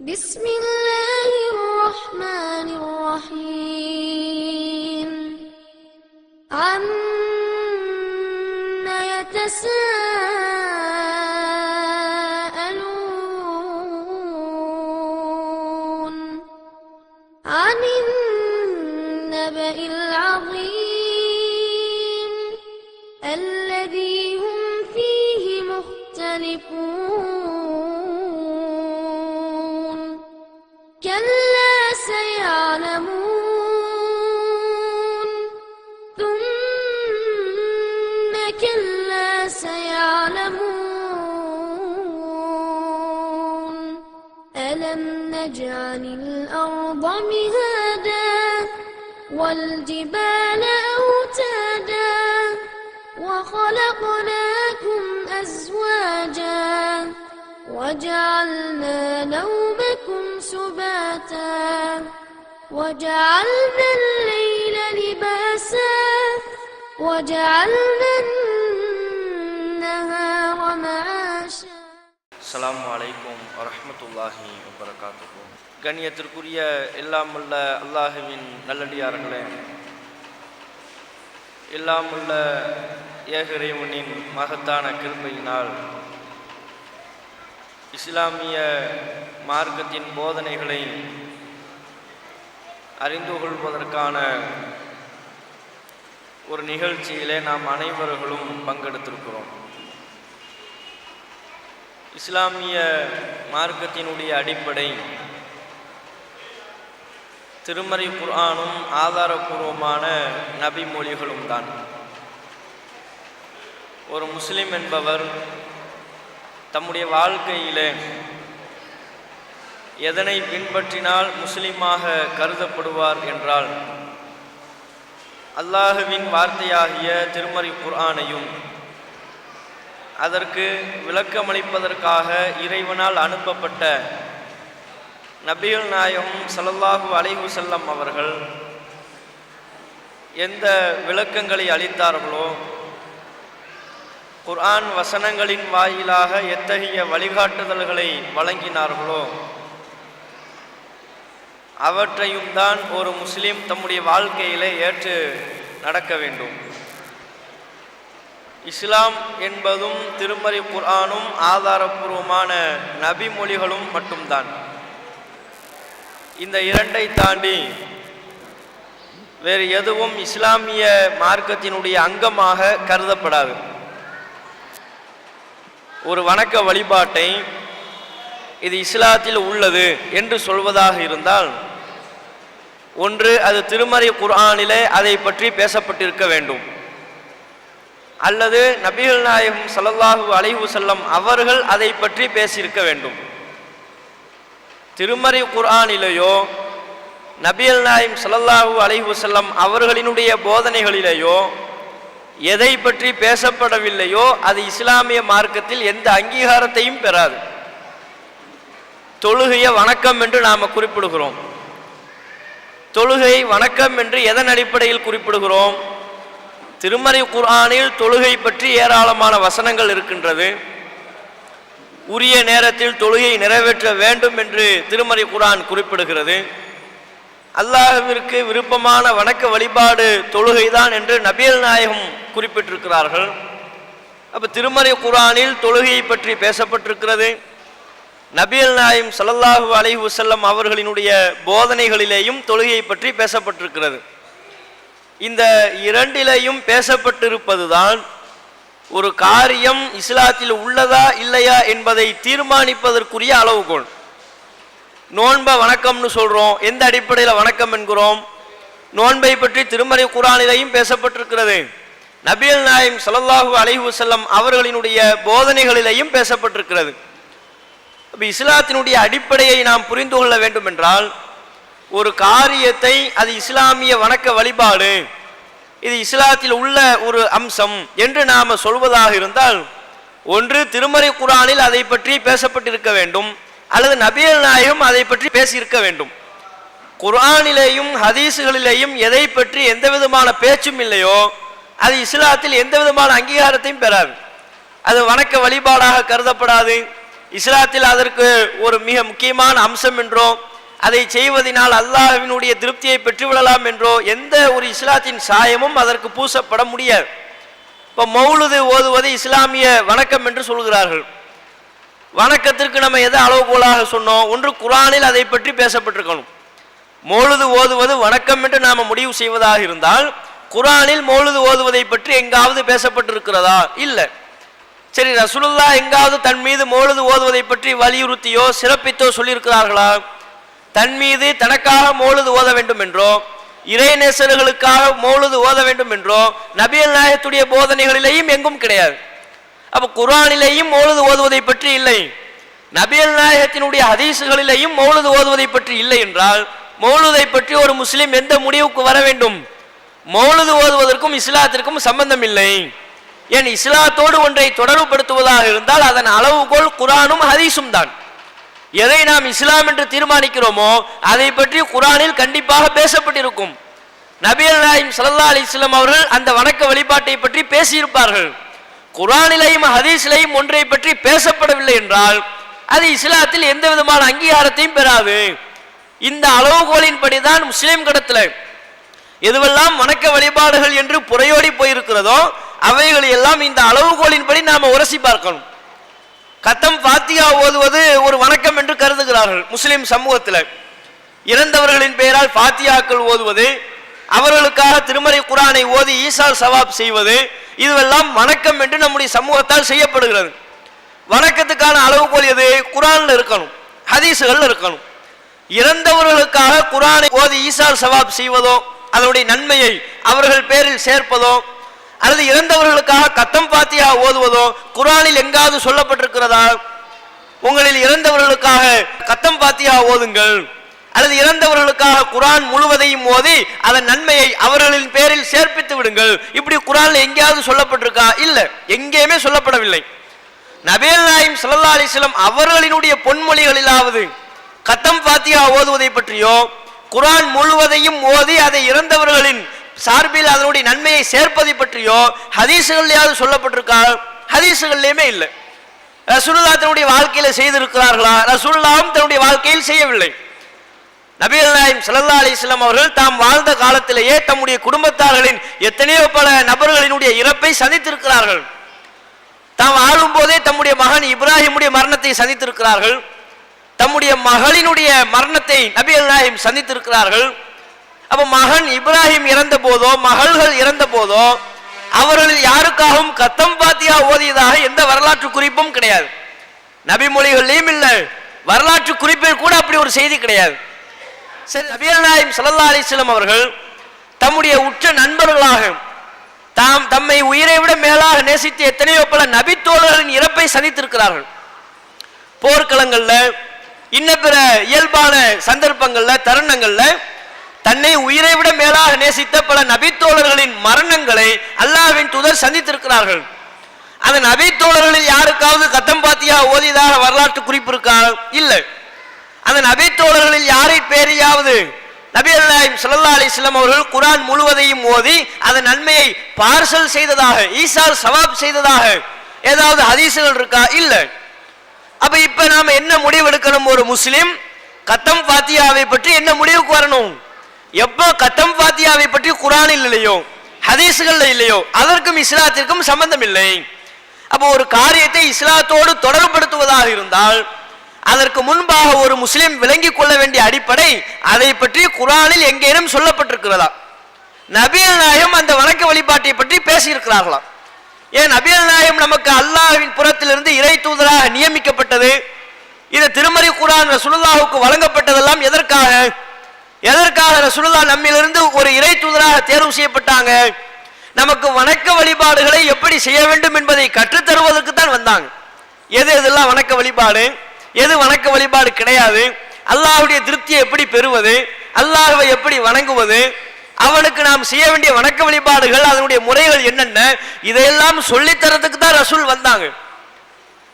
بسم الله الرحمن الرحيم عما يتساءلون عن النبأ العظيم الذي هم فيه مختلفون كلا سيعلمون ثم كلا سيعلمون ألم نجعل الأرض مهادا والجبال أوتادا وخلقناكم أزواجا وجعلنا نومكم سباتا وجعلنا الليل لباسا وجعلنا النهار معاشا. அஸ்ஸலாமு அலைக்கும் வரஹ்மத்துல்லாஹி வபரகாத்துஹு. கண்ணியத்திற்குரிய எல்லாமுள்ள அல்லாஹுவின் நல்லடியார்களே, எல்லாமுள்ள ஏக இறைவனின் மகத்தான கிருபையினால் இஸ்லாமிய மார்க்கத்தின் போதனைகளை அறிந்து கொள்வதற்கான ஒரு நிகழ்ச்சியிலே நாம் அனைவர்களும் பங்கெடுத்திருக்கிறோம். இஸ்லாமிய மார்க்கத்தினுடைய அடிப்படை திருமறை குர்ஆனும் ஆதாரபூர்வமான நபி மொழிகளும் தான். ஒரு முஸ்லிம் என்பவர் தம்முடைய வாழ்க்கையிலே எதனை பின்பற்றினால் முஸ்லிமாக கருதப்படுவார் என்றால் அல்லாஹுவின் வார்த்தையாகிய திருமறை குர்ஆனையும் அதற்கு விளக்கமளிப்பதற்காக இறைவனால் அனுப்பப்பட்ட நபிகள் நாயகம் ஸல்லல்லாஹு அலைஹி வஸல்லம் அவர்கள் எந்த விளக்கங்களை அளித்தார்களோ, குர்ஆன் வசனங்களின் வாயிலாக எத்தகைய வழிகாட்டுதல்களை வழங்கினார்களோ அவற்றையும் தான் ஒரு முஸ்லிம் தம்முடைய வாழ்க்கையிலே ஏற்று நடக்க வேண்டும். இஸ்லாம் என்பதும் திருமறை குர்ஆனும் ஆதாரபூர்வமான நபி மொழிகளும் மட்டும்தான். இந்த இரண்டை தாண்டி வேறு எதுவும் இஸ்லாமிய மார்க்கத்தினுடைய அங்கமாக கருதப்படாது. ஒரு வணக்க வழிபாட்டை இது இஸ்லாத்தில் உள்ளது என்று சொல்வதாக இருந்தால், ஒன்று அது திருமறை குர்ஆனிலே அதை பற்றி பேசப்பட்டிருக்க வேண்டும், அல்லது நபிகள் நாயகம் ஸல்லல்லாஹு அலைஹி வஸல்லம் அவர்கள் அதை பற்றி பேசியிருக்க வேண்டும். திருமறை குர்ஆனிலேயோ நபிகள் நாயகம் ஸல்லல்லாஹு அலைஹி வஸல்லம் அவர்களினுடைய போதனைகளிலேயோ எதை பற்றி பேசப்படவில்லையோ அது இஸ்லாமிய மார்க்கத்தில் எந்த அங்கீகாரத்தையும் பெறாது. தொழுகையை வணக்கம் என்று நாம் குறிப்பிடுகிறோம். தொழுகை வணக்கம் என்று எதன் அடிப்படையில் குறிப்பிடுகிறோம்? திருமறை குர்ஆனில் தொழுகை பற்றி ஏராளமான வசனங்கள் இருக்கின்றது. உரிய நேரத்தில் தொழுகை நிறைவேற்ற வேண்டும் என்று திருமறை குர்ஆன் குறிப்பிடுகிறது. அல்லாஹ்விற்கு விருப்பமான வணக்க வழிபாடு தொழுகைதான் என்று நபிகள் நாயகம் குறிப்பிட்டிருக்கிறார்கள். அப்போ திருமறை குர்ஆனில் தொழுகையை பற்றி பேசப்பட்டிருக்கிறது. நபிகள் நாயகம் ஸல்லல்லாஹு அலைஹி வஸல்லம் அவர்களினுடைய போதனைகளிலேயும் தொழுகையை பற்றி பேசப்பட்டிருக்கிறது. இந்த இரண்டிலேயும் பேசப்பட்டிருப்பதுதான் ஒரு காரியம் இஸ்லாத்தில் உள்ளதா இல்லையா என்பதை தீர்மானிப்பதற்குரிய அளவுகோல். நோன்பை வணக்கம்னு சொல்கிறோம், எந்த அடிப்படையில் வணக்கம் என்கிறோம்? நோன்பை பற்றி திருமறை குர்ஆனிலேயும் பேசப்பட்டிருக்கிறது, நபிகள் நாயகம் ஸல்லல்லாஹு அலைஹி வஸல்லம் அவர்களினுடைய போதனைகளிலேயும் பேசப்பட்டிருக்கிறது. அப்போ இஸ்லாத்தினுடைய அடிப்படையை நாம் புரிந்து கொள்ள வேண்டும் என்றால், ஒரு காரியத்தை அது இஸ்லாமிய வணக்க வழிபாடு, இது இஸ்லாத்தில் உள்ள ஒரு அம்சம் என்று நாம் சொல்வதாக இருந்தால், ஒன்று திருமறை குர்ஆனில் அதை பற்றி பேசப்பட்டிருக்க வேண்டும், அல்லது நபிகள் நாயகம் அதை பற்றி பேசியிருக்க வேண்டும். குர்ஆனிலேயும் ஹதீஸுகளிலேயும் எதை பற்றி எந்த விதமான பேச்சும் இல்லையோ அது இஸ்லாத்தில் எந்த விதமான அங்கீகாரத்தையும் பெறாது. அது வணக்க வழிபாடாக கருதப்படாது, இஸ்லாத்தில் அதற்கு ஒரு மிக முக்கியமான அம்சம் என்றோ அதை செய்வதனால் அல்லாஹ்வினுடைய திருப்தியை பெற்றுவிடலாம் என்றோ எந்த ஒரு இஸ்லாத்தின் சாயமும் அதற்கு பூசப்பட முடியாது. இப்போ மௌலுது ஓதுவது இஸ்லாமிய வணக்கம் என்று சொல்கிறார்கள். வணக்கத்திற்கு நம்ம எதை அளவுகோலாக சொன்னோம்? ஒன்று குர்ஆனில் அதை பற்றி பேசப்பட்டிருக்கணும். மௌலுது ஓதுவது வணக்கம் என்று நாம் முடிவு செய்வதாக இருந்தால் குர்ஆனில் மௌலுது ஓதுவதை பற்றி எங்காவது பேசப்பட்டிருக்கிறதா? இல்லை. சரி, ரசூலுல்லாஹ் எங்காவது தன் மீது மௌலுது ஓதுவதை பற்றி வலியுறுத்தியோ சிறப்பித்தோ சொல்லியிருக்கிறார்களா? தன் மீது தனக்காக மௌலுது ஓத வேண்டும் என்றோ இறைநேசர்களுக்காக மௌலுது ஓத வேண்டும் என்றோ நபிகள் நாயகத்துடைய போதனைகளிலேயும் எங்கும் கிடையாது. அப்ப குர்ஆனிலேயும் மௌலுது ஓதுவதை பற்றி இல்லை, நபிகள் நாயகத்தினுடைய ஹதீசுகளிலேயும் மௌலுது ஓதுவதை பற்றி இல்லை என்றால் மௌலுதை பற்றி ஒரு முஸ்லிம் எந்த முடிவுக்கு வர வேண்டும்? மௌலுது ஓதுவதற்கும் இஸ்லாத்திற்கும் சம்பந்தம் இல்லை. ஏன் இஸ்லாத்தோடு ஒன்றை தொடர்புபடுத்துவதாக இருந்தால் அதன் அளவுகோல் குர்ஆனும் ஹதீஸும் தான். எதை நாம் இஸ்லாம் என்று தீர்மானிக்கிறோமோ அதை பற்றி குர்ஆனில் கண்டிப்பாக பேசப்பட்டிருக்கும். நபிகள் நாயகம் ஸல்லல்லாஹு அலைஹி வஸல்லம் அவர்கள் அந்த வணக்க வழிபாட்டை பற்றி பேசியிருப்பார்கள். குர்ஆனிலேயும் ஹதீஸிலேயும் ஒன்றை பற்றி பேசப்படவில்லை என்றால் அது இஸ்லாத்தில் எந்த விதமான அங்கீகாரத்தையும் பெறாது. இந்த அளவுகோலின்படிதான் முஸ்லிம் கடத்துல எதுவெல்லாம் வணக்க வழிபாடுகள் என்று புறையோடி போயிருக்கிறதோ அவைகளை எல்லாம் இந்த அளவுகோலின்படி நாம உரசி பார்க்கணும். கத்தம் ஃபாத்திஹா ஓதுவது ஒரு வணக்கம் என்று கருதுகிறார்கள் முஸ்லிம் சமூகத்தில். இறந்தவர்களின் பெயரால் ஃபாத்திஹாக்கள் ஓதுவது, அவர்களுக்காக திருமறை குர்ஆனை ஓதி ஈசால் சவாப் செய்வது, இதுவெல்லாம் வணக்கம் என்று நம்முடைய சமூகத்தால் செய்யப்படுகிறது. வணக்கத்துக்கான அளவுகோல் எது? குர்ஆன்ல இருக்கணும், ஹதீஸுகள் இருக்கணும். இறந்தவர்களுக்காக குர்ஆனை ஓதி ஈசால் சவாப் செய்வதோ அதனுடைய நன்மையை அவர்கள் பேரில் சேர்ப்பதோ அல்லது இறந்தவர்களுக்காக கத்தம் ஃபாத்திஹா ஓதுவதோ குர்ஆனில் எங்காவது சொல்லப்பட்டிருக்கிறதா? உங்களில் இறந்தவர்களுக்காக கத்தம் ஃபாத்திஹா ஓதுங்கள் அல்லது இறந்தவர்களுக்காக குர்ஆன் முழுவதையும் ஓதி அதன் நன்மையை அவர்களின் பேரில் சேர்ப்பித்து விடுங்கள், இப்படி குர்ஆன்ல எங்கேயாவது சொல்லப்பட்டிருக்கா? இல்லை, எங்கேயுமே சொல்லப்படவில்லை. நபிகள் நாயகம் ஸல்லல்லாஹு அலைஹி வஸல்லம் அவர்களினுடைய பொன்மொழிகளிலாவது கத்தம் ஃபாத்திஹா ஓதுவதை பற்றியோ குர்ஆன் முழுவதையும் ஓதி அதை இறந்தவர்களின் சார்பில் அதனுடைய நன்மையை சேர்ப்பதை பற்றியோ ஹதீஸுகள்லையாவது சொல்லப்பட்டிருக்கா? ஹதீஸுகள்லையுமே இல்லை. ரசூலுல்லாஹ் தன்னுடைய வாழ்க்கையில செய்திருக்கிறார்களா? ரசூலுல்லாஹும் தன்னுடைய வாழ்க்கையில் செய்யவில்லை. நபிகள் நாயகம் ஸல்லல்லாஹு அலைஹி வஸல்லம் அவர்கள் தாம் வாழ்ந்த காலத்திலேயே தம்முடைய குடும்பத்தார்களின் எத்தனையோ பல நபர்களினுடைய இறப்பை சந்தித்திருக்கிறார்கள். தாம் வாழும் போதே தம்முடைய மகன் இப்ராஹிமுடைய மரணத்தை சந்தித்திருக்கிறார்கள். தம்முடைய மகளினுடைய மரணத்தை நபிகள் நாயகம் சந்தித்திருக்கிறார்கள். அப்ப மகன் இப்ராஹிம் இறந்த போதோ மகள்கள் இறந்த போதோ அவர்களில் யாருக்காகவும் கத்தம் ஃபாத்திஹா ஓதியதாக எந்த வரலாற்று குறிப்பும் கிடையாது. நபி மொழிகளிலும் இல்லை, வரலாற்று குறிப்பில் கூட அப்படி ஒரு செய்தி கிடையாது. சரி, நபிகள் நாயகம் ஸல்லல்லாஹு அலைஹி வஸல்லம் அவர்கள் தம்முடைய உற்ற நண்பர்களாக தம்மை உயிரை விட மேலாக நேசித்த எத்தனையோ பல நபித்தோழர்களின் இறப்பை சந்தித்திருக்கிறார்கள். போர்க்களங்கள்ல இன்ன பிற இயல்பான சந்தர்ப்பங்கள்ல தருணங்கள்ல தன்னை உயிரை விட மேலாக நேசித்த பல நபித்தோழர்களின் மரணங்களை அல்லாஹ்வின் தூதர் சந்தித்திருக்கிறார்கள். அந்த நபித்தோழர்களில் யாருக்காவது கத்தம் ஃபாத்திஹா ஓதியதாக வரலாற்று குறிப்பு இருக்கா? இல்லை. அந்த நபித்தோழர்களில் யாரை பேரையாவது நபிகள் நாயகம் ஸல்லல்லாஹு அலைஹி வஸல்லம் அவர்கள் குர்ஆன் முழுவதையும் ஓதி அதன் நன்மையை பார்சல் செய்ததாக ஈசால் சவாப் செய்ததாக ஏதாவது ஹதீஸுகள் இருக்கா? இல்லை. அப்ப இப்ப நாம என்ன முடிவு எடுக்கணும்? ஒரு முஸ்லிம் கத்தம் ஃபாத்திஹாவை பற்றி என்ன முடிவுக்கு வரணும்? எப்போ கத்தம் ஃபாத்திஹாவை பற்றி குர்ஆனில் இல்லையோ ஹதீஸுகள்ல இல்லையோ அதற்கும் இஸ்லாத்திற்கும் சம்பந்தம் இல்லை. அப்போ ஒரு காரியத்தை இஸ்லாத்தோடு தொடர்புபடுத்துவதாக இருந்தால் அதற்கு முன்பாக ஒரு முஸ்லிம் விளங்கிக் கொள்ள வேண்டிய அடிப்படை அதை பற்றி குர்ஆனில் எங்கேனும் சொல்லப்பட்டிருக்கிறதா? நபிகள் நாயகம் அந்த வணக்க வழிபாட்டை பற்றி பேசியிருக்கிறார்களா? ஏன் நபிகள் நாயகம் நமக்கு அல்லாஹ்வின் புறத்திலிருந்து இறை தூதராக நியமிக்கப்பட்டது, இந்த திருமறை குர்ஆன் ரசூலுல்லாஹுக்கு வழங்கப்பட்டதெல்லாம் எதற்காக? எதற்காக ரசூலுல்லாஹ் நம்மிலிருந்து ஒரு இறை தூதராக தேர்வு செய்யப்பட்டாங்க? நமக்கு வணக்க வழிபாடுகளை எப்படி செய்ய வேண்டும் என்பதை கற்றுத்தருவதற்கு தான் வந்தாங்க. எது எதெல்லாம் வணக்க வழிபாடு, எது வணக்க வழிபாடு கிடையாது, அல்லாஹ்வுடைய திருப்தியை எப்படி பெறுவது, அல்லாஹ்வை எப்படி வணங்குவது, அவனுக்கு நாம் செய்ய வேண்டிய வணக்க வழிபாடுகள் அதனுடைய முறைகள் என்னென்ன, இதையெல்லாம் சொல்லித்தரதுக்கு தான் ரசூல் வந்தாங்க.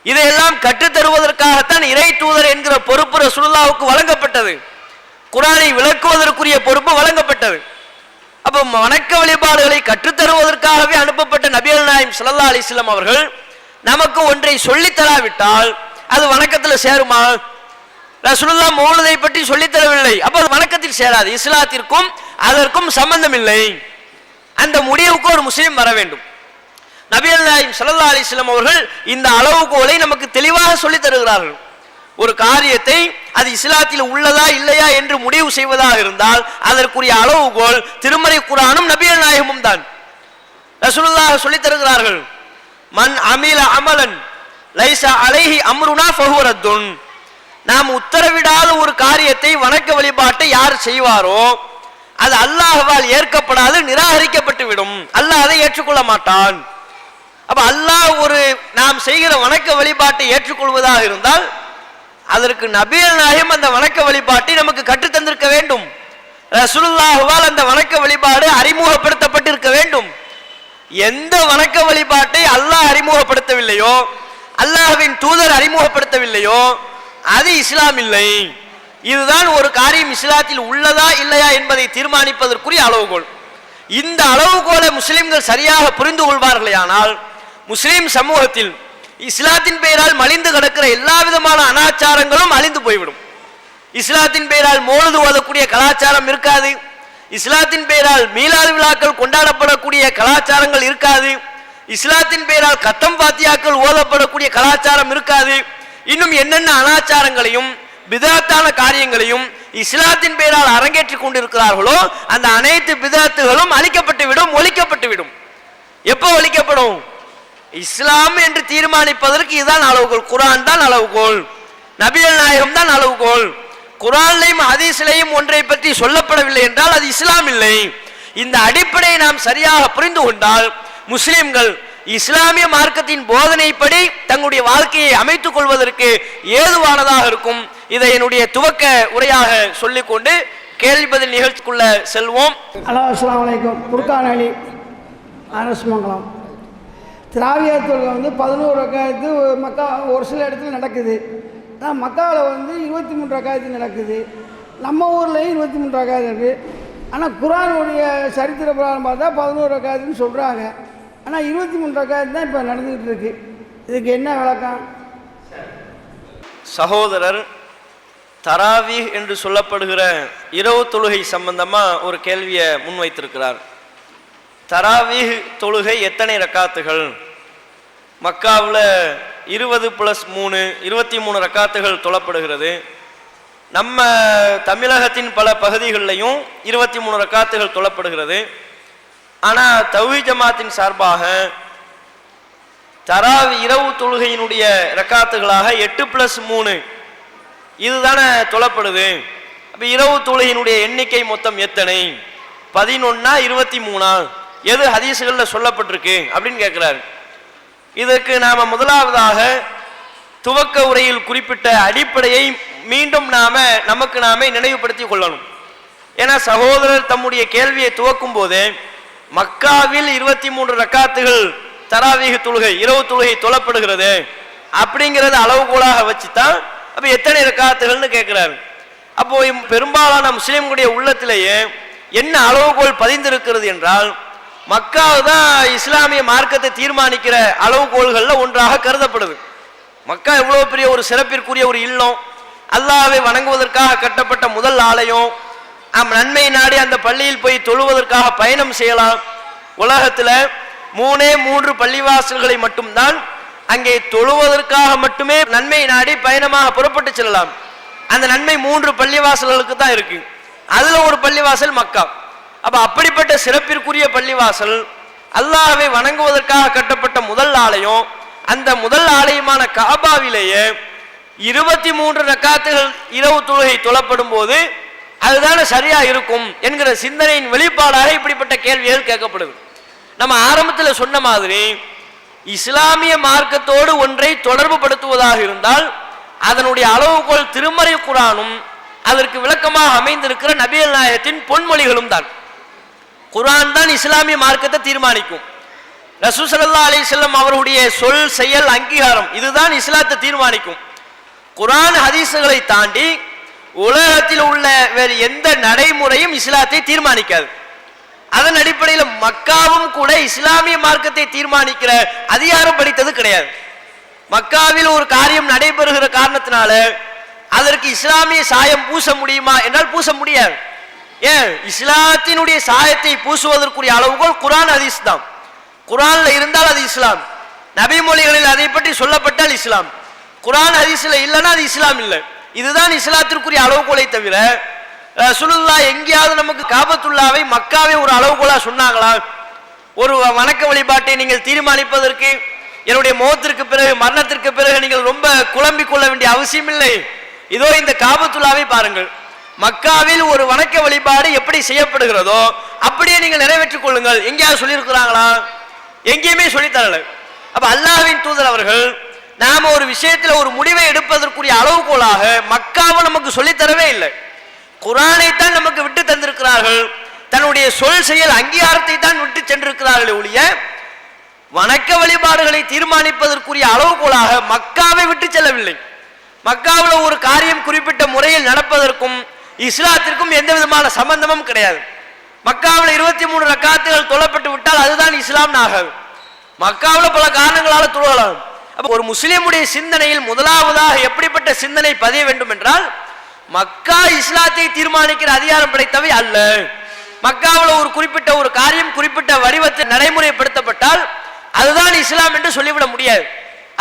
இதையெல்லாம் கற்றுத்தருவதற்காகத்தான் இறை தூதர் என்கிற பொறுப்பு ரசூலுல்லாஹுக்கு வழங்கப்பட்டது. குர்ஆனை விளக்குவதற்குரிய பொறுப்பு வழங்கப்பட்டது. அப்ப வணக்க வழிபாடுகளை கற்றுத்தருவதற்காகவே அனுப்பப்பட்ட நபிகள் நாயகம் ஸல்லல்லாஹு அலைஹி வஸல்லம் அவர்கள் நமக்கு ஒன்றை சொல்லித்தராவிட்டால் அது வணக்கத்தில் சேருமா? ரசூலுல்லாஹ் மௌலிதை பற்றி சொல்லித் தரவில்லை, அப்ப அது வணக்கத்தில் சேராது. இஸ்லாத்திற்கும் அதற்கும் சம்பந்தம் இல்லை. அந்த முடிவுக்கு ஒரு முஸ்லிம் வர வேண்டும். நபிகள் நாயகம் ஸல்லல்லாஹு அலைஹி வஸல்லம் அவர்கள் இந்த அளவுகோலை நமக்கு தெளிவாக சொல்லித் தருகிறார்கள். ஒரு காரியத்தை அது இஸ்லாத்தில் உள்ளதா இல்லையா என்று முடிவு செய்வதாக இருந்தால் அதற்குரிய அளவுகோல் திருமறை குர்ஆனும் நபிகள் நாயகமும் தான். ரசூலுல்லாஹ் சொல்லித் தருகிறார்கள், மன் அமில அமலன் லைஸா அலைஹி அம்ருனா ஃபஹுவ ரத்துன். நாம் உத்தரவிடாத ஒரு காரியத்தை, வணக்க வழிபாட்டை யார் செய்வாரோ அது அல்லாஹ்வால் ஏற்கப்படாது, நிராகரிக்கப்பட்டு விடும். அல்லாஹ் அதை ஏற்றுக்கொள்ள மாட்டான். அப்ப அல்லாஹ் ஒரு நாம் செய்கிற வணக்க வழிபாட்டை ஏற்றுக்கொள்வதாக இருந்தால் அதற்கு நபிகள் நாயகம் அந்த வணக்க வழிபாட்டை நமக்கு கற்றுத் தந்திருக்க வேண்டும். ரசூலுல்லாஹ்வால் அந்த வணக்க வழிபாடு அறிமுகப்படுத்தப்பட்டிருக்க வேண்டும். எந்த வணக்க வழிபாட்டை அல்லாஹ் அறிமுகப்படுத்தவில்லையோ, அல்லாஹ்வின் தூதர் அறிமுகப்படுத்தவில்லையோ அது இஸ்லாம் இல்லை. இதுதான் ஒரு காரியம் இஸ்லாத்தில் உள்ளதா இல்லையா என்பதை தீர்மானிப்பதற்குரிய அளவுகோல். இந்த அளவுகோலை முஸ்லிம்கள் சரியாக புரிந்து கொள்வார்களேயானால் முஸ்லிம் சமூகத்தில் இஸ்லாத்தின் பெயரால் மலிந்து கிடக்கிற எல்லா விதமான அனாச்சாரங்களும் அழிந்து போய்விடும். இஸ்லாத்தின் பெயரால் மௌலிது ஓதக்கூடிய கலாச்சாரம் இருக்காது. இஸ்லாத்தின் பெயரால் மீலாது விழாக்கள் கொண்டாடப்படக்கூடிய கலாச்சாரங்கள் இருக்காது. இஸ்லாத்தின் பெயரால் கத்தம் பாத்தியாக்கள் ஓதப்படக்கூடிய கலாச்சாரம் இருக்காது. இன்னும் என்னென்ன அனாச்சாரங்களையும் பிதஅத்தான காரியங்களையும் இஸ்லாத்தின் பெயரால் அரங்கேற்றிக் கொண்டிருக்கிறார்களோ அந்த அனைத்து பிதஅத்துகளும் அழிக்கப்பட்டு விடும், ஒழிக்கப்பட்டு விடும். எப்போ ஒழிக்கப்படும்? இஸ்லாம் என்று தீர்மானிப்பதற்கு இதுதான் அளவுகோல். குர்ஆன் தான் அளவுகோல், நபிகள் நாயகம் தான் அளவுகோல். குர்ஆனிலும் ஹதீஸிலேயும் ஒன்றை பற்றி சொல்லப்படவில்லை என்றால் அது இஸ்லாம் இல்லை. இந்த அடிப்படையை நாம் சரியாக புரிந்து கொண்டால் முஸ்லிம்கள் இஸ்லாமிய மார்க்கத்தின் போதனைப்படி தங்களுடைய வாழ்க்கையை அமைத்துக் கொள்வதற்கு ஏதுவானதாக இருக்கும். இதை என்னுடைய துவக்க உரையாக சொல்லிக்கொண்டு கேள்வி பதில் நிகழ்ச்சிக்குள்ள செல்வோம். அஸ்ஸலாமு அலைக்கும். குர்ஆன் அலி அரசுமங்கலம் திராவிய தொழுகை 11 ரக்காயத்து மக்கா ஒரு சில இடத்துல நடக்குது. ஆனால் மக்காவில் 23 ரக்காயத்து நடக்குது. நம்ம ஊர்லேயும் 23 ரக்காயத்து இருக்குது. ஆனால் குர்ஆனுடைய சரித்திர பிரகாரம் பார்த்தா 11 ரக்காயத்துன்னு சொல்கிறாங்க. ஆனால் 23 ரக்காயத்து தான் இப்போ நடந்துக்கிட்டு இருக்கு. இதுக்கு என்ன விளக்கம்? சகோதரர் தராவீஹ் என்று சொல்லப்படுகிற இரவு தொழுகை சம்பந்தமா ஒரு கேள்வியை முன்வைத்திருக்கிறார். தராவீஹ் தொழுகை எத்தனை ரக்காத்துகள்? மக்காவில் 20+3 23 ரக்காத்துகள் தொழப்படுகிறது. நம்ம தமிழகத்தின் பல பகுதிகளிலையும் 23 ரக்காத்துகள் தொழப்படுகிறது. ஆனால் தௌஹீத் ஜமாத்தின் சார்பாக தராவி இரவு தொழுகையினுடைய ரக்காத்துகளாக 8+3 இதுதானே தொழப்படுது. அப்போ இரவு தொழுகையினுடைய எண்ணிக்கை மொத்தம் எத்தனை? 11 23 எது ஹதீஸ்களில் சொல்லப்பட்டிருக்கு அப்படின்னு கேட்குறாரு. இதற்கு நாம் முதலாவதாக துவக்க உரையில் குறிப்பிட்ட அடிப்படையை மீண்டும் நமக்கு நாமே நினைவுபடுத்திக் கொள்ளணும். ஏன்னா சகோதரர் தம்முடைய கேள்வியை துவக்கும் போதே மக்காவில் 23 ரக்காத்துகள் தராவீஹ் தொழுகை இரவு தொழுகை தொழப்படுகிறது அப்படிங்கிறது அளவுகோலாக வச்சுதான் அப்போ எத்தனை ரக்காத்துகள்னு கேட்குறாரு. அப்போ பெரும்பாலான முஸ்லீம்களுடைய உள்ளத்திலேயே என்ன அளவுகோல் பதிந்திருக்கிறது என்றால் மக்கா தான் இஸ்லாமிய மார்க்கத்தை தீர்மானிக்கிற அளவுகோல்களில் ஒன்றாக கருதப்படுது. மக்கா எவ்வளோ பெரிய ஒரு சிறப்பிற்குரிய ஒரு இல்லம், அல்லாஹ்வை வணங்குவதற்காக கட்டப்பட்ட முதல் ஆலயம். நன்மை நாடி அந்த பள்ளியில் போய் தொழுவதற்காக பயணம் செய்யலாம். உலகத்தில் 3 பள்ளிவாசல்களை மட்டும்தான் அங்கே தொழுவதற்காக மட்டுமே நன்மை நாடி பயணமாக புறப்பட்டு செல்லலாம். அந்த நன்மை 3 பள்ளிவாசல்களுக்கு தான் இருக்கு. அதுல ஒரு பள்ளிவாசல் மக்கா. அப்ப அப்படிப்பட்ட சிறப்பிற்குரிய பள்ளிவாசல், அல்லாஹ்வை வணங்குவதற்காக கட்டப்பட்ட முதல் ஆலயம், அந்த முதல் ஆலயமான காபாவிலேயே 23 ரக்காத்துகள் இரவு தொழுகை தொழப்படும் போது அதுதானே சரியா இருக்கும் என்கிற சிந்தனையின் வெளிப்பாடாக இப்படிப்பட்ட கேள்விகள் கேட்கப்படுது. நம்ம ஆரம்பத்தில் சொன்ன மாதிரி இஸ்லாமிய மார்க்கத்தோடு ஒன்றை தொடர்பு படுத்துவதாக இருந்தால் அதனுடைய அளவுகோல் திருமறை குர்ஆனும் அதற்கு விளக்கமாக அமைந்திருக்கிற நபிகள் நாயகத்தின் பொன்மொழிகளும் தான். குர்ஆன் தான் இஸ்லாமிய மார்க்கத்தை தீர்மானிக்கும். ரசூல் ஸல்லல்லாஹு அலைஹி வஸல்லம் அவருடைய சொல் செயல் அங்கீகாரம் இதுதான் இஸ்லாத்தை தீர்மானிக்கும். குர்ஆன் ஹதீஸ்களை தாண்டி உலகத்தில் உள்ள வேறு எந்த நடைமுறையும் இஸ்லாத்தை தீர்மானிக்காது. அதன் அடிப்படையில் மக்காவும் கூட இஸ்லாமிய மார்க்கத்தை தீர்மானிக்கிற அதிகாரம் படித்தது கிடையாது. மக்காவில் ஒரு காரியம் நடைபெறுகிற காரணத்தினால அதற்கு இஸ்லாமிய சாயம் பூச முடியுமா என்றால் பூச முடியாது. ஏன்? இஸ்லாத்தினுடைய சாயத்தை பூசுவதற்குரிய அளவுகோல் குர்ஆன் ஹதீஸ் தான். குர்ஆன்ல இருந்தால் அது இஸ்லாம், நபி மொழிகளில் அதை பற்றி சொல்லப்பட்டால் இஸ்லாம், குர்ஆன் ஹதீஸ்ல இல்லைன்னா அது இஸ்லாம் இல்லை. இதுதான் இஸ்லாத்திற்குரிய அளவுகோலை தவிர ரசூலுல்லாஹ் எங்கேயாவது நமக்கு காபத்துல்லாவை மக்காவை ஒரு அளவுகோலா சொன்னாங்களா? ஒரு வணக்க வழிபாட்டை நீங்கள் தீர்மானிப்பதற்கு என்னுடைய மௌத்திற்கு பிறகு, மரணத்திற்கு பிறகு நீங்கள் ரொம்ப குழம்பிக் கொள்ள வேண்டிய அவசியம் இல்லை. இதோ இந்த காபத்துல்லாவை பாருங்கள், மக்காவில் ஒரு வணக்க வழிபாடு எப்படி செய்யப்படுகிறதோ அப்படியே நீங்கள் நிறைவேற்றிக் கொள்ளுங்கள். எங்கேயாவது சொல்லியிருக்கிறாங்களா? எங்கேயுமே சொல்லித்தரல. அப்ப அல்லாஹ்வின் தூதர் அவர்கள் நாம ஒரு விஷயத்துல ஒரு முடிவை எடுப்பதற்குரிய அளவுகோலாக மக்காவை நமக்கு சொல்லித்தரவே இல்லை. குர்ஆனைத்தான் நமக்கு விட்டு தந்திருக்கிறார்கள். தன்னுடைய சொல் செயல் அங்கீகாரத்தை தான் விட்டு சென்றிருக்கிறார்கள் ஒழிய வணக்க வழிபாடுகளை தீர்மானிப்பதற்குரிய அளவுகோலாக மக்காவை விட்டு செல்லவில்லை. மக்காவில் ஒரு காரியம் குறிப்பிட்ட முறையில் நடப்பதற்கும் இஸ்லாத்திற்கும் எந்த விதமான சம்பந்தமும் கிடையாது. மக்காவில் 23 ரக்காத்துகள் தொழப்பட்டு விட்டால் அதுதான் இஸ்லாம் ஆகாது. மக்காவில் பல காரணங்களால் தொழலாம். அப்ப ஒரு முஸ்லிமுடைய சிந்தனையில் முதலாவதாக எப்படிப்பட்ட சிந்தனை பதிய வேண்டும் என்றால், மக்கா இஸ்லாத்தை தீர்மானிக்கிற அதிகாரம் படைத்தவை அல்ல. மக்காவில் ஒரு குறிப்பிட்ட ஒரு காரியம் குறிப்பிட்ட வடிவத்தை நடைமுறைப்படுத்தப்பட்டால் அதுதான் இஸ்லாம் என்று சொல்லிவிட முடியாது.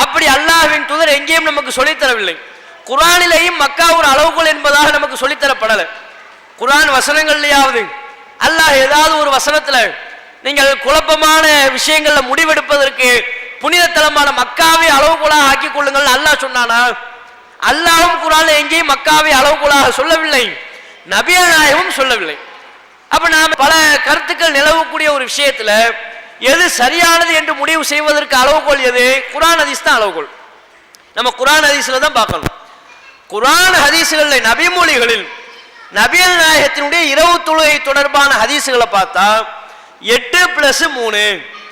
அப்படி அல்லாஹ்வின் தூதர் எங்கேயும் நமக்கு சொல்லித்தரவில்லை. குர்ஆனிலேயும் மக்கா ஒரு அளவுகோல் என்பதாக நமக்கு சொல்லித்தரப்படலை. குர்ஆன் வசனங்கள்லையாவது அல்லாஹ் ஏதாவது ஒரு வசனத்துல நீங்கள் குழப்பமான விஷயங்கள்ல முடிவெடுப்பதற்கு புனித தலமான மக்காவை அளவுகோலாக ஆக்கிக் கொள்ளுங்கள் அல்லாஹ் சொன்னானா? அல்லாஹ்வும் குர்ஆன்ல எங்கேயும் மக்காவை அளவுகோலாக சொல்லவில்லை, நபிகள் நாயகமும் சொல்லவில்லை. அப்ப நாம பல கருத்துக்கள் நிலவக்கூடிய ஒரு விஷயத்துல எது சரியானது என்று முடிவு செய்வதற்கு அளவுகோல் எது? குர்ஆன் ஹதீஸ் தான் அளவுகோல். நம்ம குர்ஆன் ஹதீஸ்ல தான் பார்க்கணும். குர்ஆன் ஹதீஸ்களில் நபிமொழிகளில் நபிகள் நாயகத்தினுடைய இரவு தொழுகை தொடர்பான ஹதீஸ்களை பார்த்தா 8+3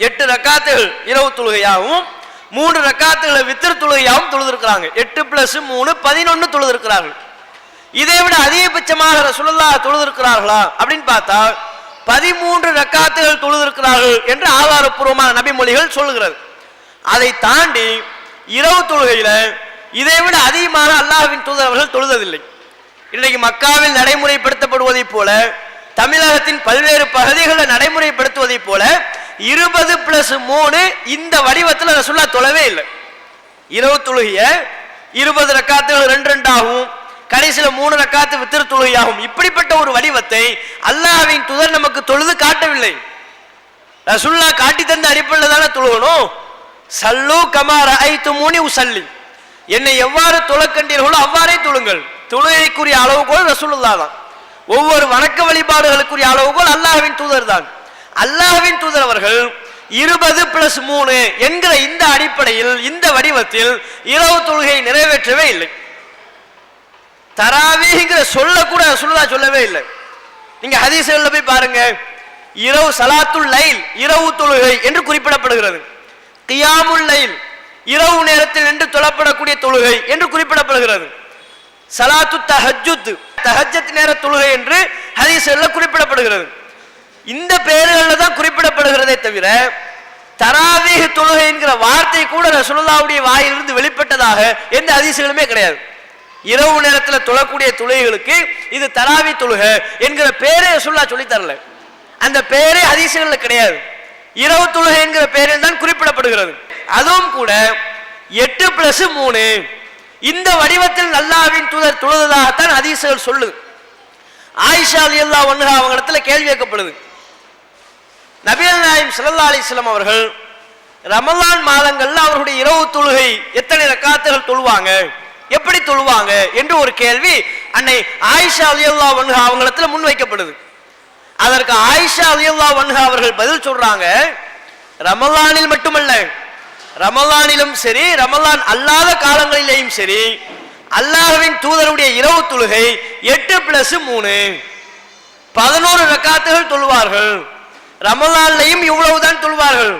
8 ரக்காத்துகள் இரவு தொழுகையாகவும் 3 ரக்காத்துகளை வித்ர் தொழுகையாகவும் தொழுதிருக்கிறாங்க. 8+3 11 தொழுதிருக்கிறார்கள். இதை விட அதிகபட்சமாக ரசூலுல்லாஹ் தொழுதிருக்கிறார்களா அப்படின்னு பார்த்தா 13 ரக்காத்துகள் தொழுதிருக்கிறார்கள் என்று ஆதாரப்பூர்வமான நபிமொழிகள் சொல்லுகிறது. அதை தாண்டி இரவு தொழுகையில இதை விட அதிகமாக அல்லாஹ்வின் தூதர் அவர்கள் தொழுததில்லை. இன்றைக்கு மக்காவில் நடைமுறைப்படுத்தப்படுவதை போல தமிழகத்தின் பல்வேறு பகுதிகளில் நடைமுறைப்படுத்துவதை போல 20+3 இந்த வடிவத்தில் ரசூலுல்லாஹ் தொழவே இல்லை. இரவு தொழுகைய 20 ரக்காத்துகள் 2 ஆகும், கடைசியில 3 ரக்காத்து வித்ர் தொழுகையாகும். இப்படிப்பட்ட ஒரு வடிவத்தை அல்லாஹ்வின் தூதர் நமக்கு தொழுது காட்டவில்லை. ரசூலுல்லாஹ் காட்டி தந்த அடிப்படையில் தானே தொழுகணும். சல்லு கமா ரஅய்துமூனி உஸல்லி, என்னை எவ்வாறு தொழக்கண்டீர்களோ அவ்வாறே தொழுங்கள். தொழுகைக்குரிய அளவுகோல் ரசூலுல்லாஹ் தான். ஒவ்வொரு வணக்க வழிபாடுகளுக்குரிய அளவுகோல் அல்லாஹ்வின் தூதர் தான். அல்லாஹ்வின் தூதர் அவர்கள் 20+3 என்கிற இந்த அடிப்படையில் இந்த வடிவத்தில் இரவு தொழுகையை நிறைவேற்றவே இல்லை. தராவீஹ்ங்கிற சொல்ல கூட ரசூலுல்லாஹ் சொல்லவே இல்லை. நீங்க ஹதீஸ்களில் போய் பாருங்க, இரவு சலாத்துல் லைல் இரவு தொழுகை என்று குறிப்பிடப்படுகிறது. கியாமுல் லைல் இரவு நேரத்தில் நின்று தொழப்படக்கூடிய தொழுகை என்று குறிப்பிடப்படுகிறது. சலாத்து தஹஜ்ஜுத் தஹஜ்ஜத் நேர தொழுகை என்று ஹதீஸ்களில் குறிப்பிடப்படுகிறது. இந்த பெயர்களில் தான் குறிப்பிடப்படுகிறதே தவிர தராவீஹ் தொழுகை என்கிற வார்த்தை கூட ரசூலுல்லாஹ்வுடைய வாயிலிருந்து வெளிப்பட்டதாக எந்த ஹதீஸ்களுமே கிடையாது. இரவு நேரத்தில் தொழக்கூடிய தொழுகைகளுக்கு இது தராவி தொழுகை என்கிற பெயரை ரசூலுல்லாஹ் சொல்லி தரல. அந்த பெயரே ஹதீஸ்களில் கிடையாது. இரவு தொழுகை என்கிற பெயரில் தான் குறிப்பிடப்படுகிறது. அதுவும் கூட 8+3 இந்த வடிவத்தில் அல்லாஹ்வின் தூதர் தொழுததாகத்தான் ஹதீஸ்கள் சொல்லுது. ஆயிஷா ரலியல்லாஹு அன்ஹா அவங்களிடத்துல கேள்வி கேட்கப்படுது, நபிகள் நாயகம் ஸல்லல்லாஹு அலைஹி வஸல்லம் அவர்கள் ரமலான் மாதங்கள்ல அவருடைய இரவு தொழுகை எத்தனை ரக்காத்துகள் தொழுவாங்க, எப்படி தொழுவாங்க என்று ஒரு கேள்வி அன்னை ஆயிஷா ரலியல்லாஹு அன்ஹா அவங்களிடத்துல முன்வைக்கப்படுது. அதற்கு ஆயிஷா ரலியல்லாஹு அன்ஹா அவர்கள் பதில் சொல்றாங்க, ரமலானில் மட்டுமல்ல, ரமலானிலும் சரி ரமலான் அல்லாத காலங்களிலேயும் சரி அல்லாஹ்வின் தூதருடைய இரவு தொழுகை 8+3 11 ரக்காத்துகள் தொழுவார்கள். ரமலான்லையும் இவ்வளவுதான் தொழுவார்கள்,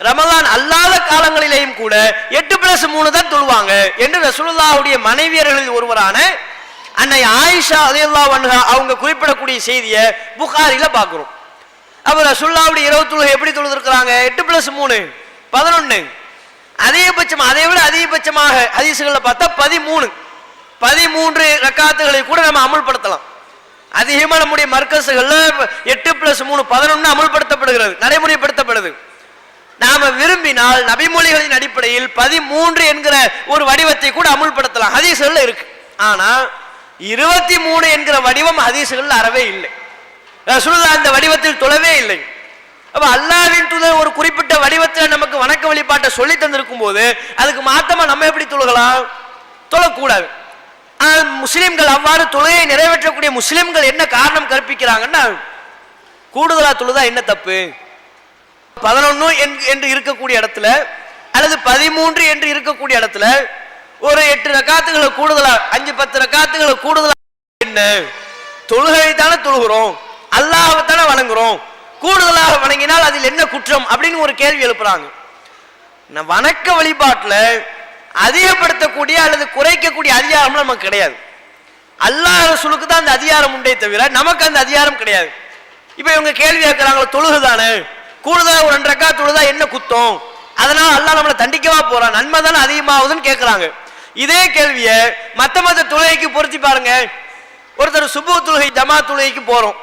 ரமலான் அல்லாத காலங்களிலேயும் கூட 8+3 தான் தொழுவாங்க என்று ரசூலுல்லாஹ்வுடைய மனைவியர்களில் ஒருவரான அன்னை ஆயிஷா ரலியல்லாஹு அன்ஹா அவங்க குறிப்பிடக்கூடிய செய்தியை புகாரில பார்க்கிறோம். அப்ப ரசூலுல்லாஹ்வுடைய இரவு தொழுகை எப்படி தொழுதிருக்கிறாங்க? 8+3 11. அதிகபட்சம் அதை விட அதிகபட்சமாக ஹதீசுகளை பார்த்தா 13 ரக்காத்துகளை கூட நம்ம அமல்படுத்தலாம். அதிகமாக நம்முடைய மர்கஸ்கள்ல 8+3 11 அமல்படுத்தப்படுகிறது, நடைமுறைப்படுத்தப்படுது. நாம விரும்பினால் நபிமொழிகளின் அடிப்படையில் 13 என்கிற ஒரு வடிவத்தை கூட அமுல்படுத்தலாம், ஹதீசுகள்ல இருக்கு. ஆனா 23 என்கிற வடிவம் ஹதீசுகள் அறவே இல்லை. ரசூலுல்லாஹ் அந்த வடிவத்தில் தொழவே இல்லை. அப்ப அல்லாஹ்வின் தூதர் ஒரு குறிப்பிட்ட வடிவத்தில் நமக்கு வணக்க வழிபாட்டை சொல்லி தந்திருக்கும் போது அதுக்கு மாத்தமா நம்ம எப்படி தொழுகலாம்? தொழக்கூடாது. முஸ்லிம்கள் அவ்வாறு தொழுகையை நிறைவேற்றக்கூடிய முஸ்லிம்கள் என்ன காரணம் கற்பிக்கிறாங்கன்னா, கூடுதலா தொழுதா என்ன தப்பு? 11 என்று இருக்கக்கூடிய இடத்துல அல்லது 13 என்று இருக்கக்கூடிய இடத்துல ஒரு 8 ரக்காத்துகளை கூடுதலா 5-10 ரக்காத்துகளை கூடுதலா என்ன? தொழுகை தானே தொழுகிறோம், அல்லாஹ்வை தானே வணங்குறோம், கூடுதலாக வணங்கினால் அதில் என்ன குற்றம் அப்படின்னு ஒரு கேள்வி எழுப்புறாங்க. வணக்க வழிபாட்டில் அதிகப்படுத்தக்கூடிய அல்லது குறைக்கக்கூடிய அதிகாரம் நமக்கு கிடையாது. அல்லாஹ் ரசூலுக்கு தான் அந்த அதிகாரம் உண்டே தவிர நமக்கு அந்த அதிகாரம் கிடையாது. இப்ப இவங்க கேள்வி கேட்கிறாங்களோ, தொழுகுதானே கூடுதலா ஒரு 2 ரக்காத் தொழுதா என்ன குத்தம், அதனால அல்லாஹ் நம்மளை தண்டிக்கவா போறான், நன்மை தானே அதிகமாகுதுன்னு கேட்கிறாங்க. இதே கேள்வியை மத்த தொழுகைக்கு பொருத்தி பாருங்க. ஒருத்தர் சுபஹ் தொழுகை ஜமாத் தொழுகைக்கு போறோம்.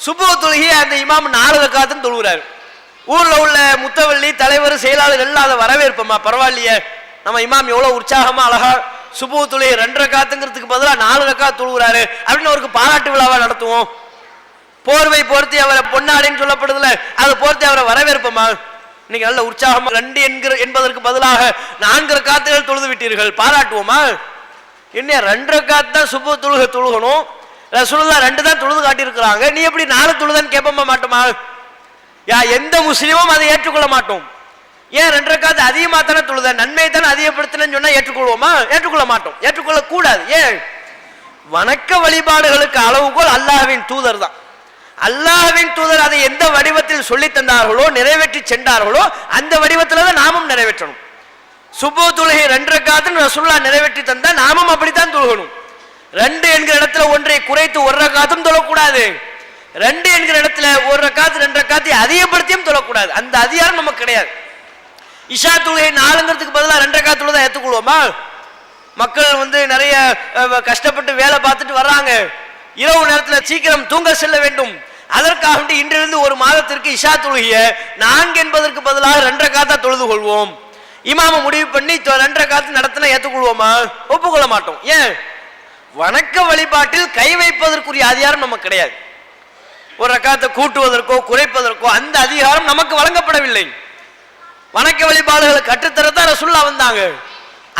சுபஹ் தொழுகை அந்த இமாம் 4 ரக்காத்துன்னு தொழுகிறாரு. ஊர்ல உள்ள முத்தவள்ளி தலைவர் செயலாளர் எல்லாம் அதை வரவேற்போமா? பரவாயில்லையே, நம்ம இமாம் எவ்வளவு உற்சாகமா அழகா சுபஹ் தொழுகை 2 ரக்காத்துங்கிறதுக்கு பதிலாக 4 ரக்காத் தொழுகிறாரு அப்படின்னு அவருக்கு பாராட்டு விழாவா நடத்துவோம். போர்வை போர்த்தி அவரை பொன்னாடின்னு சொல்லப்படுதுல, அதை போர்த்தி அவரை வரவேற்போமா? இன்னைக்கு நல்ல உற்சாகமா 2 என்பதற்கு பதிலாக 4 ரக்காத்துகள் தொழுது விட்டீர்கள், பாராட்டுவோமா? என்ன 2 ரக்காத் தான் சுபஹ் தொழுகை தொழுகணும், ரசூலுல்லாஹ் 2 தான் தொழுது காட்டியிருக்கிறாங்க, நீ எப்படி 4 தொழுதான்னு கேட்போமா மாட்டோமா? எந்த முஸ்லிமும் அதை ஏற்றுக்கொள்ள மாட்டோம். ஏன் 2 ரக்காத் அதிகமாக தானே தொழுத, நன்மையை தானே அதிகப்படுத்தினு சொன்னா ஏற்றுக்கொள்வோமா? ஏற்றுக்கொள்ள மாட்டோம், ஏற்றுக்கொள்ள கூடாது. ஏன்? வணக்க வழிபாடுகளுக்கு அளவுகோல் அல்லாஹ்வின் தூதர் தான். அல்லாஹ்வின் தூதர் அதை எந்த வடிவத்தில் சொல்லி தந்தார்களோ, நிறைவேற்றி சென்றார்களோ அந்த வடிவத்தில் தான் நாமும் நிறைவேற்றணும். சுபஹ் தொழுகை 2 ரக்காத்துன்னு ரசூலுல்லாஹ் நிறைவேற்றி தந்தா நாமும் அப்படித்தான் தொழுகணும். 2 என்கிற இடத்துல ஒன்றை குறைத்து 1 ரக்காத்தும் தொழக்கூடாது, 2 என்கிற இடத்துல 1 ரக்காத்து 2 ரக்காத்தை அதிகப்படுத்தியும் தொழக்கூடாது. அந்த அதிகாரம் நமக்கு கிடையாது. இஷா தொழுகை 4ங்கிறதுக்கு பதிலாக 2 ரக்காத் தொழுதா ஏற்றுக்கொள்வோமா? மக்கள் நிறைய கஷ்டப்பட்டு வேலை பார்த்துட்டு வர்றாங்க, இரவு நேரத்தில் சீக்கிரம் தூங்க செல்ல வேண்டும், அதற்காக இன்றிலிருந்து 1 மாதத்திற்கு இஷா தொழுகையை 4 என்பதற்கு பதிலாக 2 ரக்காத்தா தொழுது கொள்வோம். இமாம முடிவு பண்ணி 2 ரக்காத்து நடத்தினா ஏற்றுக்கொள்வோமா? ஒப்புக்கொள்ள மாட்டோம். ஏன்? வணக்க வழிபாட்டில் கை வைப்பதற்குரிய அதிகாரம் நமக்கு கிடையாது. 1 ரக்காத்தை கூட்டுவதற்கோ குறைப்பதற்கோ அந்த அதிகாரம் நமக்கு வழங்கப்படவில்லை. வணக்க வழிபாடுகளை கற்றுத்தரத்தான் ரசூலுல்லாஹ் வந்தாங்க.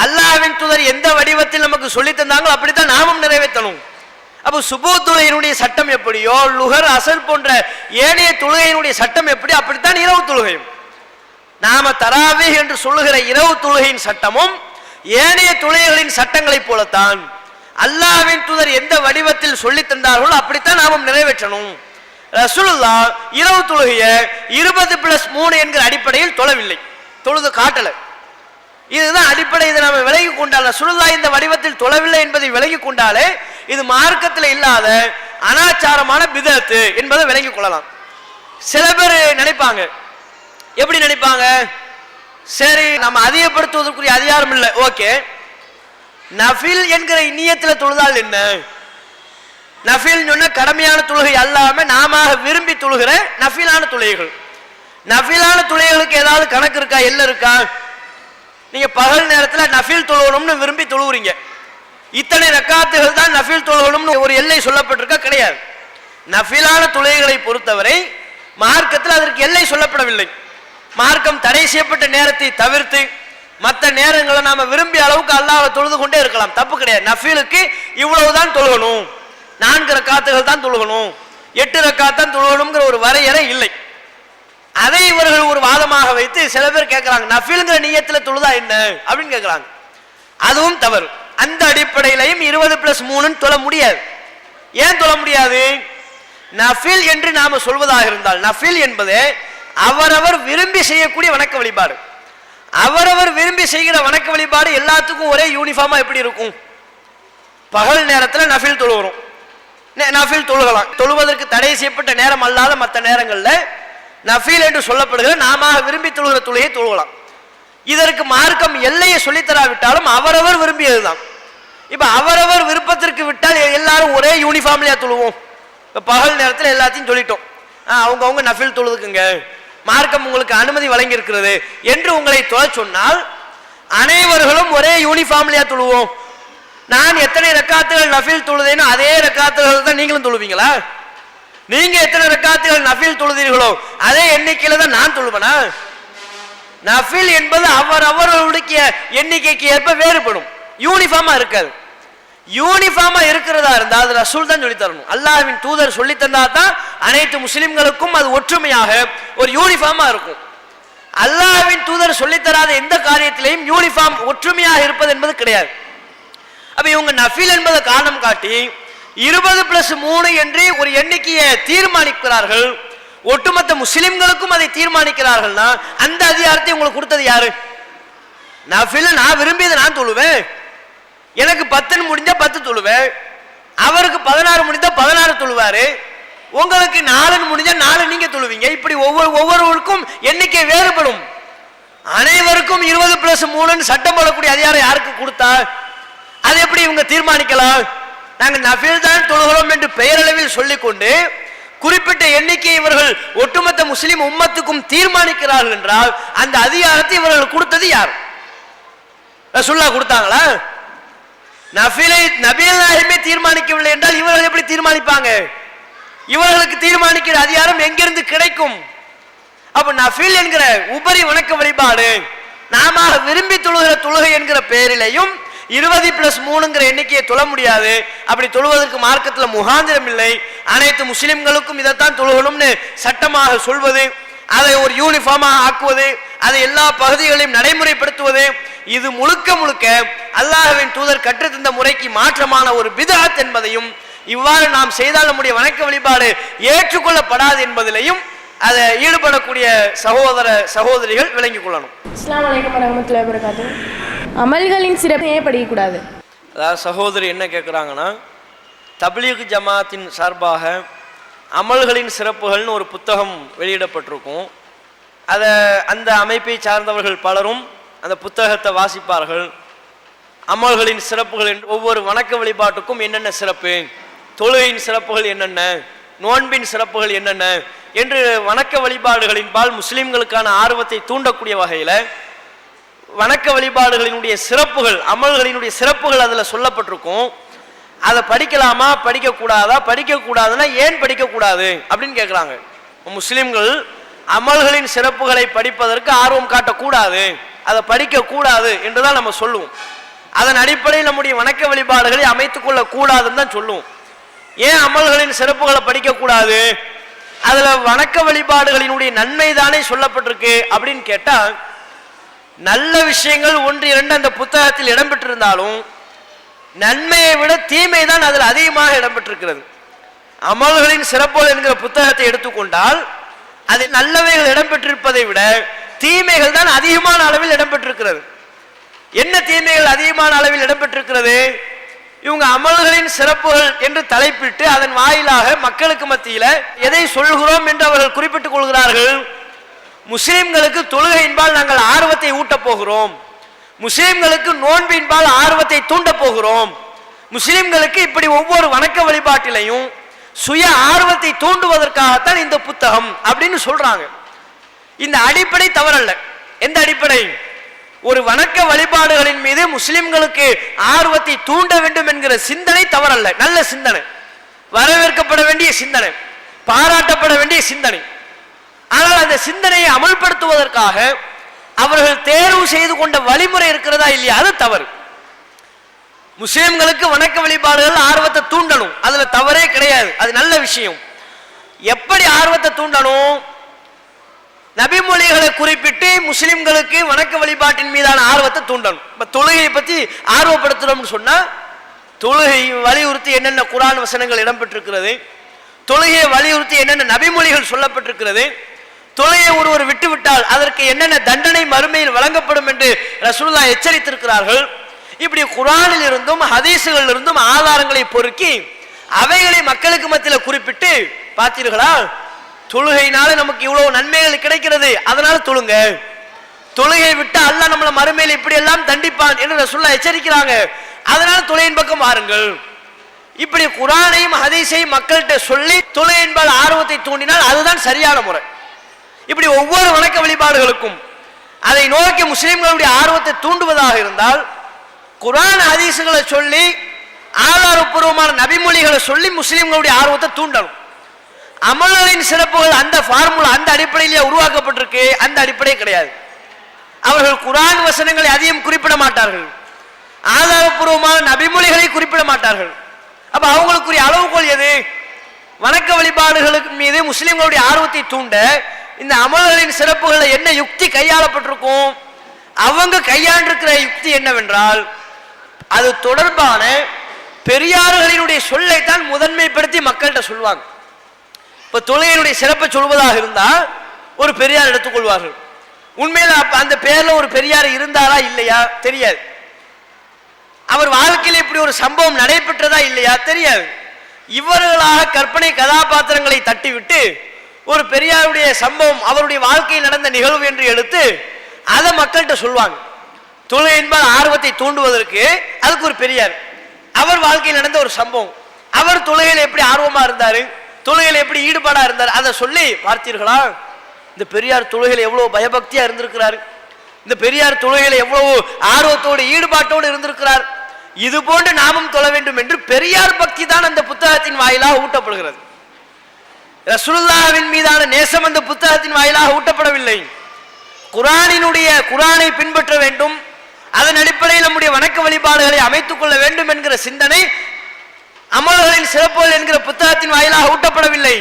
அல்லாஹ்வின் தூதர் எந்த வடிவத்தில் நமக்கு சொல்லி தந்தாங்களோ அப்படித்தான் நாமும் நிறைவேற்றணும். அப்போ சுபஹ் தொழுகையினுடைய சட்டம் எப்படியோ, லுஹர் அசர் போன்ற ஏனைய தொழுகையினுடைய சட்டம் எப்படி, அப்படித்தான் இரவு தொழுகையும். நாம தராவீஹ் என்று சொல்லுகிற இரவு தொழுகையின் சட்டமும் ஏனைய தொழுகைகளின் சட்டங்களைப் போலத்தான். அல்லாஹ்வின் தூதர் எந்த வடிவத்தில் சொல்லி தந்தார்களோ அப்படித்தான் நாமும் நிறைவேற்றணும். ரசூலுல்லாஹ் இரவு தொழுகையை 20+3 என்கிற அடிப்படையில் தொழவில்லை, தொழுது காட்டல. இதுதான் அடிப்படை. இதை நம்ம விலகி கொண்டால், ரசூலுல்லாஹ் இந்த வடிவத்தில் தொழவில்லை என்பதை விலகி கொண்டாலே இது மார்க்கத்தில் இல்லாத அனாச்சாரமான பிதஅத்து என்பதை விலகி கொள்ளலாம். சில பேர் நினைப்பாங்க, எப்படி நினைப்பாங்க? சரி, நம்ம அதிகப்படுத்துவதற்குரிய அதிகாரம் இல்லை, ஓகே, நஃபில் என்கிற நியத்தில் தொழுதால் என்ன? நஃபில் சொன்ன கடமையான தொழுகை அல்லாம நாம விரும்பி தொழுகிற நஃபிலான தொழுகைகள். நஃபிலான தொழுகைகளுக்கு ஏதாவது கணக்கு இருக்கா, எல்லை இருக்கா? நீங்க பகல் நேரத்தில் நஃபில் தொழுகணும்னு விரும்பி தொழுகிறீங்க, இத்தனை ரக்காத்துகள் தான் நஃபில் தொழுகணும்னு ஒரு எல்லை சொல்லப்பட்டிருக்கா? கிடையாது. நஃபிலான தொழுகைகளை பொறுத்தவரை மார்க்கத்தில் அதற்கு எல்லை சொல்லப்படவில்லை. மார்க்கம் தடை செய்யப்பட்ட நேரத்தை தவிர்த்து மற்ற நேரங்களை நாம விரும்பிய அளவுக்கு அல்லாஹ்வை தொழுது கொண்டே இருக்கலாம், தப்பு கிடையாது. நஃபிலுக்கு இவ்வளவுதான் தொழுகணும், 4 ரக்காத்துகள் தான் தொழுகணும், 8 ரக்காத் தான் தொழுகணுங்கிற ஒரு வரையறை இல்லை. அதை இவர்கள் ஒரு வாதமாக வைத்து சில பேர் கேட்கிறாங்க, நஃபில்ங்கிற நியத்தில் தொழுதா என்ன அப்படின்னு கேட்கிறாங்க. அதுவும் தவறு. அந்த அடிப்படையிலையும் 20+3 தொழ முடியாது. ஏன் தொழ முடியாது? நஃபில் என்று நாம சொல்வதாக இருந்தால், நஃபில் என்பது அவரவர் விரும்பி செய்யக்கூடிய வணக்க வழிபாடு. அவரவர் விரும்பி செய்கிற வணக்க வழிபாடு எல்லாத்துக்கும் ஒரே யூனிஃபார்மா எப்படி இருக்கும்? பகல் நேரத்தில் நஃபில் தொழுகிறோம், நஃபில் தொழுகலாம். தொழுவதற்கு தடை செய்யப்பட்ட நேரம் அல்லாத மற்ற நேரங்களில் நஃபில் என்று சொல்லப்படுகிற நாம விரும்பி தொழுகிற தொழுகையை தொழுகலாம். இதற்கு மார்க்கம் எல்லையை சொல்லித்தராவிட்டாலும் அவரவர் விரும்பியதுதான். இப்ப அவரவர் விருப்பத்திற்கு விட்டால் எல்லாரும் ஒரே யூனிஃபார்ம்லயா தொழுவோம்? இப்ப பகல் நேரத்தில் எல்லாத்தையும் சொல்லிட்டோம், அவங்கவுங்க நஃபில் தொழுதுக்குங்க, மார்க்கம் உங்களுக்கு அனுமதி வழங்கி இருக்கிறது என்று உங்களை தொழ சொன்னால் அனைவர்களும் ஒரே யூனிஃபார்ம்லயா தொழுவோம்? நான் எத்தனை ரக்காத்துகள் நஃபில் தொழுதேனோ அதே ரக்காத்துகள் தான் நீங்களும் தொழுவீங்களா? நீங்க எத்தனை ரக்காத்துகள் நஃபில் தொழுதீர்களோ அதே எண்ணிக்கையில தான் நான் தொழுவேனா? நஃபில் என்பது அவரவர்களுடைய எண்ணிக்கைக்கு ஏற்ப வேறுபடும், யூனிஃபார்மா இருக்காது. யூனிஃபார்மா இருக்கிறதா இருந்தால் அது ரசூல் தான் சொல்லி தரணும். அல்லாஹ்வின் தூதர் சொல்லி தந்தா தான் அனைத்து முஸ்லிம்களுக்கும் அது ஒற்றுமையாக ஒரு யூனிஃபார்மா இருக்கும். அல்லாஹ்வின் தூதர் சொல்லித்தராத எந்த காரியத்திலையும் யூனிஃபார்ம் ஒற்றுமையாக இருப்பது என்பது கிடையாது. அப்ப இவங்க நஃபில் என்பதை காரணம் காட்டி 20+3 என்று ஒரு எண்ணிக்கையை தீர்மானிக்கிறார்கள். ஒட்டுமொத்த முஸ்லிம்களுக்கும் அதை தீர்மானிக்கிறார்கள்னா அந்த அதிகாரத்தை உங்களுக்கு கொடுத்தது யாரு? நஃபில் நான் விரும்பியதை நான் தொழுவேன், எனக்கு 10 முடிஞ்சா 10 தொழுவேன், அவருக்கு 16 முடிஞ்சா 16 தொழுவாரு, உங்களுக்கு 4 முடிஞ்சா 4 நீங்க தொழுவீங்க. இப்படி ஒவ்வொருவருக்கும் எண்ணிக்கை வேறுபடும். அனைவருக்கும் 20+3 சட்டம் போடக்கூடிய அதிகாரம் யாருக்கு கொடுத்தா? அது எப்படி இவங்க தீர்மானிக்கலாம்? நாங்கள் நஃபில் தான் தொழுகிறோம் என்று பெயரளவில் சொல்லிக்கொண்டு குறிப்பிட்ட எண்ணிக்கை இவர்கள் ஒட்டுமொத்த முஸ்லிம் உம்மத்துக்கும் தீர்மானிக்கிறார்கள் என்றால் அந்த அதிகாரத்தை இவர்கள் கொடுத்தது யார்? ரசூலுல்லாஹ் கொடுத்தாங்களா? நஃபிலை நபிகள் நாயகமே தீர்மானிக்கவில்லை என்றால் இவர்கள் எப்படி தீர்மானிப்பாங்க? இவர்களுக்கு தீர்மானிக்கிற அதிகாரம் எங்கிருந்து கிடைக்கும்? அப்ப நஃபில் என்கிற உபரி வணக்க வழிபாடு நாம விரும்பி தொழுகிற தொழுகை என்கிற பெயரிலையும் 20+3 எண்ணிக்கையை தொழ முடியாது. அப்படி தொழுவதற்கு மார்க்கத்தில் முகாந்திரம் இல்லை. அனைத்து முஸ்லிம்களுக்கும் இதைத்தான் தொழுகணும்னு சட்டமாக சொல்வது, அதை ஒரு யூனிஃபார்மாக ஆக்குவது, அதை எல்லா பகுதிகளையும் நடைமுறைப்படுத்துவது, இது முழுக்க முழுக்க அல்லாஹ்வின் தூதர் கற்றுத்தந்த முறைக்கு மாற்றமான ஒரு பித்அத் என்பதையும் இவ்வாறு நாம் செய்தால் நம்முடைய வணக்க வழிபாடு ஏற்றுக்கொள்ளப்படாது என்பதிலையும் அதை ஈடுபடக்கூடிய சகோதர சகோதரிகள் விளங்கிக் கொள்ளணும். அஸ்ஸலாமு அலைக்கும் வரஹ்மத்துல்லாஹி வபரகாத்துஹு. அமல்களின் சிறப்பு ஏன் படிக்கக்கூடாது? அதாவது சகோதரி என்ன கேட்குறாங்கன்னா, தப்லீக் ஜமாத்தின் சார்பாக அமல்களின் சிறப்புகள்னு ஒரு புத்தகம் வெளியிடப்பட்டிருக்கும். அதை அந்த அமைப்பை சார்ந்தவர்கள் பலரும் அந்த புத்தகத்தை வாசிப்பார்கள். அமல்களின் சிறப்புகள் என்று ஒவ்வொரு வணக்க வழிபாட்டுக்கும் என்னென்ன சிறப்பு, தொழுகையின் சிறப்புகள் என்னென்ன, நோன்பின் சிறப்புகள் என்னென்ன என்று வணக்க வழிபாடுகளின் பால் முஸ்லிம்களுக்கான ஆர்வத்தை தூண்டக்கூடிய வகையில் வணக்க வழிபாடுகளினுடைய சிறப்புகள், அமல்களினுடைய சிறப்புகள் அதில் சொல்லப்பட்டிருக்கும். அதை படிக்கலாமா படிக்கக்கூடாதா? படிக்கக்கூடாதுன்னா ஏன் படிக்கக்கூடாது அப்படின்னு கேட்குறாங்க. முஸ்லிம்கள் அமல்களின் சிறப்புகளை படிப்பதற்கு ஆர்வம் காட்டக்கூடாது, அதை படிக்கக்கூடாது என்று தான் நம்ம சொல்லுவோம். அதன் அடிப்படையில் நம்முடைய வணக்க வழிபாடுகளை அமைத்துக் கொள்ள கூடாதுன்னு தான் சொல்லுவோம். ஏன் அமல்களின் சிறப்புகளை படிக்கக்கூடாது? அதில் வணக்க வழிபாடுகளினுடைய நன்மை தானே சொல்லப்பட்டிருக்கு அப்படின்னு கேட்டால், நல்ல விஷயங்கள் 1-2 அந்த புத்தகத்தில் இடம்பெற்றிருந்தாலும் நன்மையை விட தீமை தான் அதில் அதிகமாக இடம்பெற்றிருக்கிறது. அமல்களின் சிறப்புகள் என்கிற புத்தகத்தை எடுத்துக்கொண்டால் அது நல்லவைகள் இடம்பெற்றிருப்பதை விட தீமைகள் தான் அதிகமான அளவில் இடம்பெற்றிருக்கிறது. என்ன தீமைகள் அதிகமான அளவில் இடம்பெற்றிருக்கிறது? இவங்க அமல்களின் சிறப்புகள் என்று தலைப்பிட்டு அதன் வாயிலாக மக்களுக்கு மத்தியில் எதை சொல்கிறோம் என்று அவர்கள் குறிப்பிட்டுக் கொள்கிறார்கள். முஸ்லிம்களுக்கு தொழுகையின்பால் நாங்கள் ஆர்வத்தை ஊட்டப் போகிறோம், முஸ்லிம்களுக்கு நோன்பின்பால் ஆர்வத்தை தூண்டப் போகிறோம், முஸ்லிம்களுக்கு இப்படி ஒவ்வொரு வணக்க வழிபாட்டிலையும் சுய ஆர்வத்தை தூண்டுவதற்காகத்தான் இந்த புத்தகம் அப்படின்னு சொல்றாங்க. இந்த அடிப்படை தவறல்ல. எந்த அடிப்படை? ஒரு வணக்க வழிபாடுகளின் மீது முஸ்லிம்களுக்கு ஆர்வத்தை தூண்ட வேண்டும் என்கிற சிந்தனை தவறல்ல, நல்ல சிந்தனை, வரவேற்கப்பட வேண்டிய சிந்தனை, பாராட்டப்பட வேண்டிய சிந்தனை. ஆனால் அந்த சிந்தனையை அமல்படுத்துவதற்காக அவர்கள் தேர்வு செய்து கொண்ட வழிமுறை இருக்கிறதா இல்லையா, அது தவறு. முஸ்லிம்களுக்கு வணக்க வழிபாடுகள் ஆர்வத்தை தூண்டணும், அதுல தவறே கிடையாது, அது நல்ல விஷயம். எப்படி ஆர்வத்தை தூண்டணும்? நபிமொழிகளை குறிப்பிட்டு முஸ்லிம்களுக்கு வணக்க வழிபாட்டின் மீதான ஆர்வத்தை தூண்டணும். இப்ப தொழுகையை பத்தி ஆர்வப்படுத்தணும்னு சொன்னா, தொழுகை வலியுறுத்தி என்னென்ன குர்ஆன் வசனங்கள் இடம்பெற்றிருக்கிறது, தொழுகையை வலியுறுத்தி என்னென்ன நபிமொழிகள் சொல்லப்பட்டிருக்கிறது, தொழுகையை ஒருவர் விட்டுவிட்டால் அதற்கு என்னென்ன தண்டனை மறுமையில் வழங்கப்படும் என்று ரசூலுல்லாஹ் எச்சரித்திருக்கிறார்கள். இப்படி குர்ஆனில் இருந்தும் ஹதீஸுகளில் இருந்தும் ஆதாரங்களை பொறுக்கி அவைகளை மக்களுக்கு மத்தியில் குறிப்பிட்டு, பார்த்தீர்களா தொழுகையினால நமக்கு இவ்வளவு நன்மைகள் கிடைக்கிறது, அதனால தொழுங்க, தொழுகை விட்டு அல்லாஹ் நம்மள மறுமையில் இப்படி எல்லாம் தண்டிப்பான் என்று ரசூலுல்லாஹ் எச்சரிக்கிறாங்க. அதனால தொழுகையின் பக்கம் வாருங்கள். இப்படி குர்ஆனையும் ஹதீஸையும் மக்கள்கிட்ட சொல்லி தொழுகையின்பால் ஆர்வத்தை தூண்டினால் அதுதான் சரியான முறை. இப்படி ஒவ்வொரு வணக்க வழிபாடுகளுக்கும் அதை நோக்கி முஸ்லிம்களுடைய ஆர்வத்தை தூண்டுவதாக இருந்தால் குர்ஆன் ஹதீஸுகளை சொல்லி ஆதாரப்பூர்வமான நபிமொழிகளை சொல்லி முஸ்லிம்களுடைய ஆர்வத்தை தூண்டணும். அமல்களின் சிறப்புகள் அந்த ஃபார்முலா அந்த அடிப்படையிலே உருவாக்கப்பட்டிருக்கு, அந்த அடிப்படை கிடையாது. அவர்கள் குர்ஆன் வசனங்களை அதிகம் குறிப்பிட மாட்டார்கள், ஆதாரப்பூர்வமான நபிமொழிகளை குறிப்பிட மாட்டார்கள். அப்ப அவங்களுக்குரிய அளவுகோல் எது? வணக்க வழிபாடுகளுக்கு மீது முஸ்லிம்களுடைய ஆர்வத்தை தூண்ட இந்த அமல்களின் சிறப்புகளை என்ன யுக்தி கையாளப்பட்டிருக்கும்? அவங்க கையாண்டிருக்கிற யுக்தி என்னவென்றால் அது தொடர்பான பெரியார்களினுடைய சொல்லைத்தான் முதன்மைப்படுத்தி மக்கள்கிட்ட சொல்லுவாங்க. இப்ப தொழுகையினுடைய சிறப்பை சொல்வதாக இருந்தால் ஒரு பெரியார் எடுத்துக்கொள்வார்கள். உண்மையில அந்த பேர்ல ஒரு பெரியார் இருந்தாரா இல்லையா தெரியாது. அவர் வாழ்க்கையில் இப்படி ஒரு சம்பவம் நடைபெற்றதா இல்லையா தெரியாது. இவர்களாக கற்பனை கதாபாத்திரங்களை தட்டிவிட்டு ஒரு பெரியாருடைய சம்பவம் அவருடைய வாழ்க்கையில் நடந்த நிகழ்வு என்று எடுத்து அதை மக்கள்கிட்ட சொல்லுவாங்க. தொழுகை என்பது ஆர்வத்தை தூண்டுவதற்கு அதுக்கு ஒரு பெரியார், அவர் வாழ்க்கையில் நடந்த ஒரு சம்பவம், அவர் தொழுகையில் எப்படி ஆர்வமா இருந்தாரு, தொழுகையில் எப்படி ஈடுபாடா இருந்தார், அதை சொல்லி பார்த்தீர்களா இந்த பெரியார் தொழுகையில் எவ்வளவு பயபக்தியா இருந்திருக்கிறார், இந்த பெரியார் தொழுகையில் எவ்வளவு ஆர்வத்தோடு ஈடுபாட்டோடு இருந்திருக்கிறார், இது போன்று நாமும் தொழ வேண்டும் என்று பெரியார் பக்தி தான் அந்த புத்தகத்தின் வாயிலாக ஊட்டப்படுகிறது. ரசூலுல்லாஹ்வின் மீதான நேசம் அந்த புத்தகத்தின் வாயிலாக ஊட்டப்படவில்லை. குர்ஆனை பின்பற்ற வேண்டும், அதன் அடிப்படையில் நம்முடைய வணக்க வழிபாடுகளை அமைத்துக் கொள்ள வேண்டும் என்கிற சிந்தனை அமல்களின் சிறப்புகள் என்கிற புத்தகத்தின் வாயிலாக ஊட்டப்படவில்லை.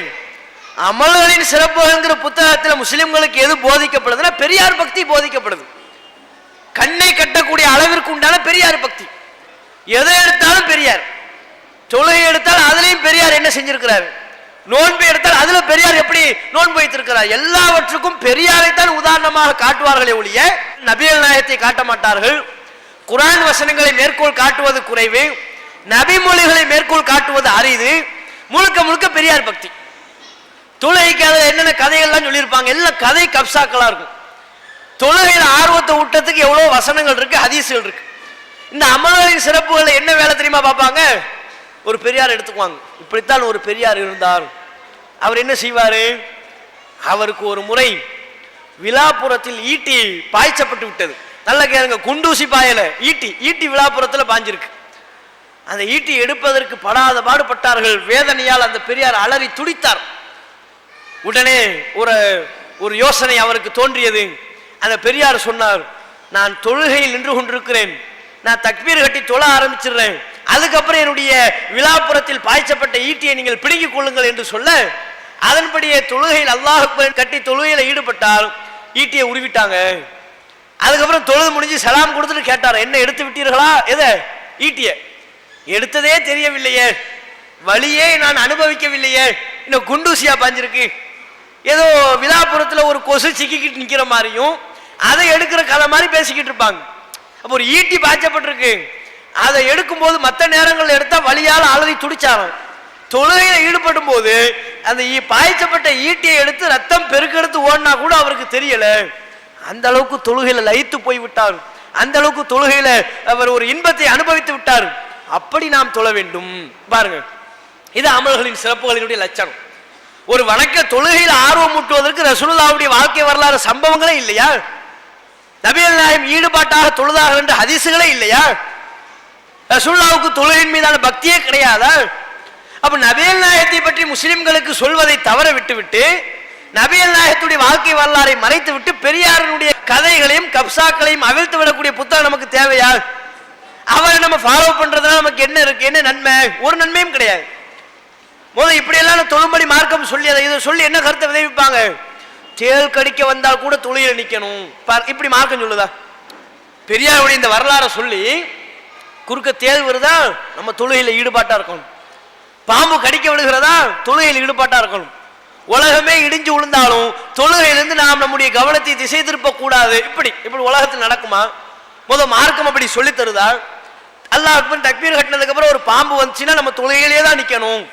அமல்களின் சிறப்புகள் என்கிற புத்தகத்தில் முஸ்லிம்களுக்கு எது போதிக்கப்படுதுன்னா பெரியார் பக்தி போதிக்கப்படுது. கண்ணை கட்டக்கூடிய அளவிற்கு உண்டான பெரியார் பக்தி. எதை எடுத்தாலும் பெரியார். தொழுகை எடுத்தால் அதுலயும் பெரியார் என்ன செஞ்சிருக்கிறார், நோன்பு எடுத்தால் அதுல பெரியார் எப்படி நோன்பு வைத்திருக்கிறார், எல்லாவற்றுக்கும் பெரியாரைத்தான் உதாரணமாக காட்டுவார்களே ஒழிய நபிகள் நாயகத்தை காட்ட மாட்டார்கள். குர்ஆன் வசனங்களை மேற்கோள் காட்டுவது குறைவு, நபிமொழிகளை மேற்கோள் காட்டுவது அரிது. முழுக்க முழுக்க பெரியார் பக்தி. தொழுகைக்கு என்னென்ன கதைகள்லாம் சொல்லியிருப்பாங்க, எல்லாம் கதை கப்சாக்களா இருக்கும். தொழுகையில ஆர்வத்தை ஊட்டத்துக்கு எவ்வளவு வசனங்கள் இருக்கு, ஹதீஸ்கள் இருக்கு. இந்த அமல்களின் சிறப்புகளை என்ன வேலை தெரியுமா பார்ப்பாங்க, ஒரு பெரியார் எடுத்துக்குவாங்க. இப்படித்தான் ஒரு பெரியார் இருந்தார். அவர் என்ன செய்வாரு, அவருக்கு ஒரு முறை விழாப்புறத்தில் ஈட்டி பாய்ச்சப்பட்டு விட்டது. நல்ல கேளுங்க, குண்டூசி பாயல, ஈட்டி விழாப்புறத்தில் பாஞ்சிருக்கு. அந்த ஈட்டி எடுப்பதற்கு படாத பாடுபட்டார்கள். வேதனையால் அந்த பெரியார் அலறி துடித்தார். உடனே ஒரு யோசனை அவருக்கு தோன்றியது. அந்த பெரியார் சொன்னார், நான் தொழுகையில் நின்று கொண்டிருக்கிறேன், நான் தக்பீர் கட்டி தொழ ஆரம்பிச்சிடுறேன், அதுக்கப்புறம் என்னுடைய விழாப்புறத்தில் பாய்ச்சப்பட்ட ஈட்டியை நீங்கள் பிடுங்கிக் கொள்ளுங்கள் என்று சொல்ல, அதன்படியே தொழுகையில் அல்லாஹ் அக்பர் கட்டி தொழுகையில ஈடுபட்டால் ஈட்டியை உருவிட்டாங்க. அதுக்கப்புறம் தொழுது முடிஞ்சு சலாம் கொடுத்துட்டு கேட்டார், என்ன எடுத்து விட்டீர்களா, எதை, ஈட்டிய எடுத்ததே தெரியவில்லையே, வழியே நான் அனுபவிக்கவில்லையே, இன்னும் குண்டூசியா பாஞ்சிருக்கு, ஏதோ விழாப்புறத்தில் ஒரு கொசு சிக்கிக்கிட்டு நிக்கிற மாதிரியும் அதை எடுக்கிற கதை மாதிரி பேசிக்கிட்டு இருப்பாங்க. அப்போ ஒரு ஈட்டி பாய்ச்சப்பட்டிருக்கு, அதை எடுக்கும் போது மற்ற நேரங்கள் எடுத்தா வழியால் அலறி துடிச்சாலும் தொழுகையில ஈடுபடும் போது அந்த பாய்ச்சப்பட்ட ஈட்டியை எடுத்து ரத்தம் பெருக்கெடுத்து ஓடினா கூட அவருக்கு தெரியல. அந்த அளவுக்கு தொழுகையில லயித்து போய் விட்டார், அந்த அளவுக்கு தொழுகையில அவர் ஒரு இன்பத்தை அனுபவித்து விட்டார். அப்படி நாம் தொழ வேண்டும். பாருங்க, இது அமல்களின் சிறப்புகளினுடைய லட்சணம். ஒரு வணக்க தொழுகையில் ஆர்வம் ஊட்டுவதற்கு ரசூலுல்லாஹ்வுடைய வாழ்க்கை வரலாறு சம்பவங்களே இல்லையா, நபிகள் நாயகம் ஈடுபாட்டாக தொழுதார்கள் என்ற ஹதீசுகளே இல்லையா, ரசூலுல்லாஹ்வுக்கு தொழுகையின் மீதான பக்தியே கிடையாதா? அப்ப நபிகள் நாயகத்தை பற்றி முஸ்லிம்களுக்கு சொல்வதை தவற விட்டுவிட்டு நபிகள் நாயகத்துடைய வாழ்க்கை வரலாறை மறைத்து விட்டு பெரியாரனுடைய கதைகளையும் கப்சாக்களையும் அவிழ்த்து விடக்கூடிய புத்தகம் நமக்கு தேவையா? அவரை நம்ம ஃபாலோ பண்றதுனால நமக்கு என்ன இருக்கு, என்ன நன்மை? ஒரு நன்மையும் கிடையாது. முதல் இப்படி எல்லாம் தொழும்படி மார்க்கம் சொல்லி அதை இதை சொல்லி என்ன கருத்தை விளைவிப்பாங்க, தேல் கடிக்க வந்தால் கூட தொழுகையில நிக்கணும், இப்படி மார்க்கம் சொல்லுதா? பெரியாருடைய இந்த வரலாறை சொல்லி குறுக்க தேல் வருதா, நம்ம தொழுகையில ஈடுபாட்டா இருக்கணும். பாம்பு கடிக்க விடுகிறதா, தொழுகையில் ஈடுபாட்டா இருக்கணும். உலகமே இடிஞ்சு விழுந்தாலும் தொழுகையிலிருந்து நாம் நம்முடைய கவனத்தை திசை திருப்ப கூடாது. இப்படி உலகத்தில் நடக்குமா? முதல் மார்க்கம் அப்படி சொல்லி தருதா? அல்லாஹ் அக்பர் தக்பீர் கட்டினதுக்கு அப்புறம் ஒரு பாம்பு வந்துச்சுன்னா நம்ம தொழுகையிலே தான் நிக்கணும்,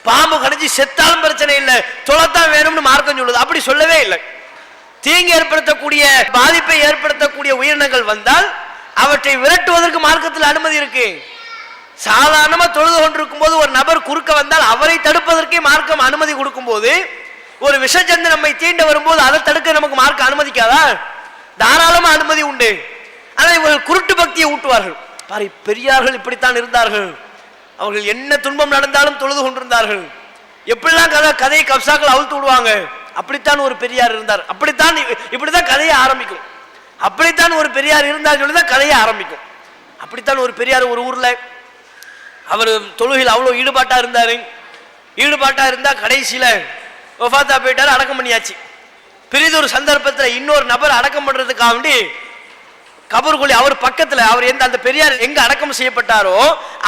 பாம்பு கடிச்சு செத்தாலும் பிரச்சனை இல்லை, தொழத்தான் வேணும்னு மார்க்கம் சொல்லுது. அப்படி சொல்லவே இல்லை. தீங்கு ஏற்படுத்தக்கூடிய பாதிப்பை ஏற்படுத்தக்கூடிய உயிரினங்கள் வந்தால் அவற்றை விரட்டுவதற்கு மார்க்கத்தில் அனுமதி இருக்கு. சாதாரணமா தொழுது கொண்டிருக்கும் போது ஒரு நபர் குறுக்க வந்தால் அவரை தடுப்பதற்கே மார்க்கம் அனுமதி கொடுக்கும் போது, ஒரு விஷஜந்து நம்மை தீண்ட வரும்போது அதை தடுக்க நமக்கு மார்க்கம் அனுமதிக்காதா? தாராளமா அனுமதி உண்டு. ஆனால் இவர்கள் குருட்டு பக்தியை ஊட்டுவார்கள். பாரு, பெரியார்கள் இப்படித்தான் இருந்தார்கள், அவர்கள் என்ன துன்பம் நடந்தாலும் தொழுது கொண்டிருந்தார்கள், எப்படிலாம் கதையை கப்சாக்கள் அவுழ்த்து விடுவாங்க, அப்படித்தான் ஒரு பெரியார் இருந்தார், அப்படித்தான் இப்படித்தான் கதையை ஆரம்பிக்கும், அப்படித்தான் ஒரு பெரியார் இருந்தார் சொல்லிதான் கதையை ஆரம்பிக்கும். அப்படித்தான் ஒரு பெரியார் ஒரு ஊர்ல அவர் தொழுகையில் அவ்வளோ ஈடுபாட்டா இருந்தாரு. ஈடுபாட்டா இருந்தா கடைசியில வஃபாத்தா போயிட்டாரு, அடக்கம் பண்ணியாச்சு. பெரிதொரு சந்தர்ப்பத்தில் இன்னொரு நபர் அடக்கம் பண்றதுக்காக வேண்டி கபருக்குள்ளே அவர் பக்கத்துல, அவர் எந்த அந்த பெரியார் எங்க அடக்கம் செய்யப்பட்டாரோ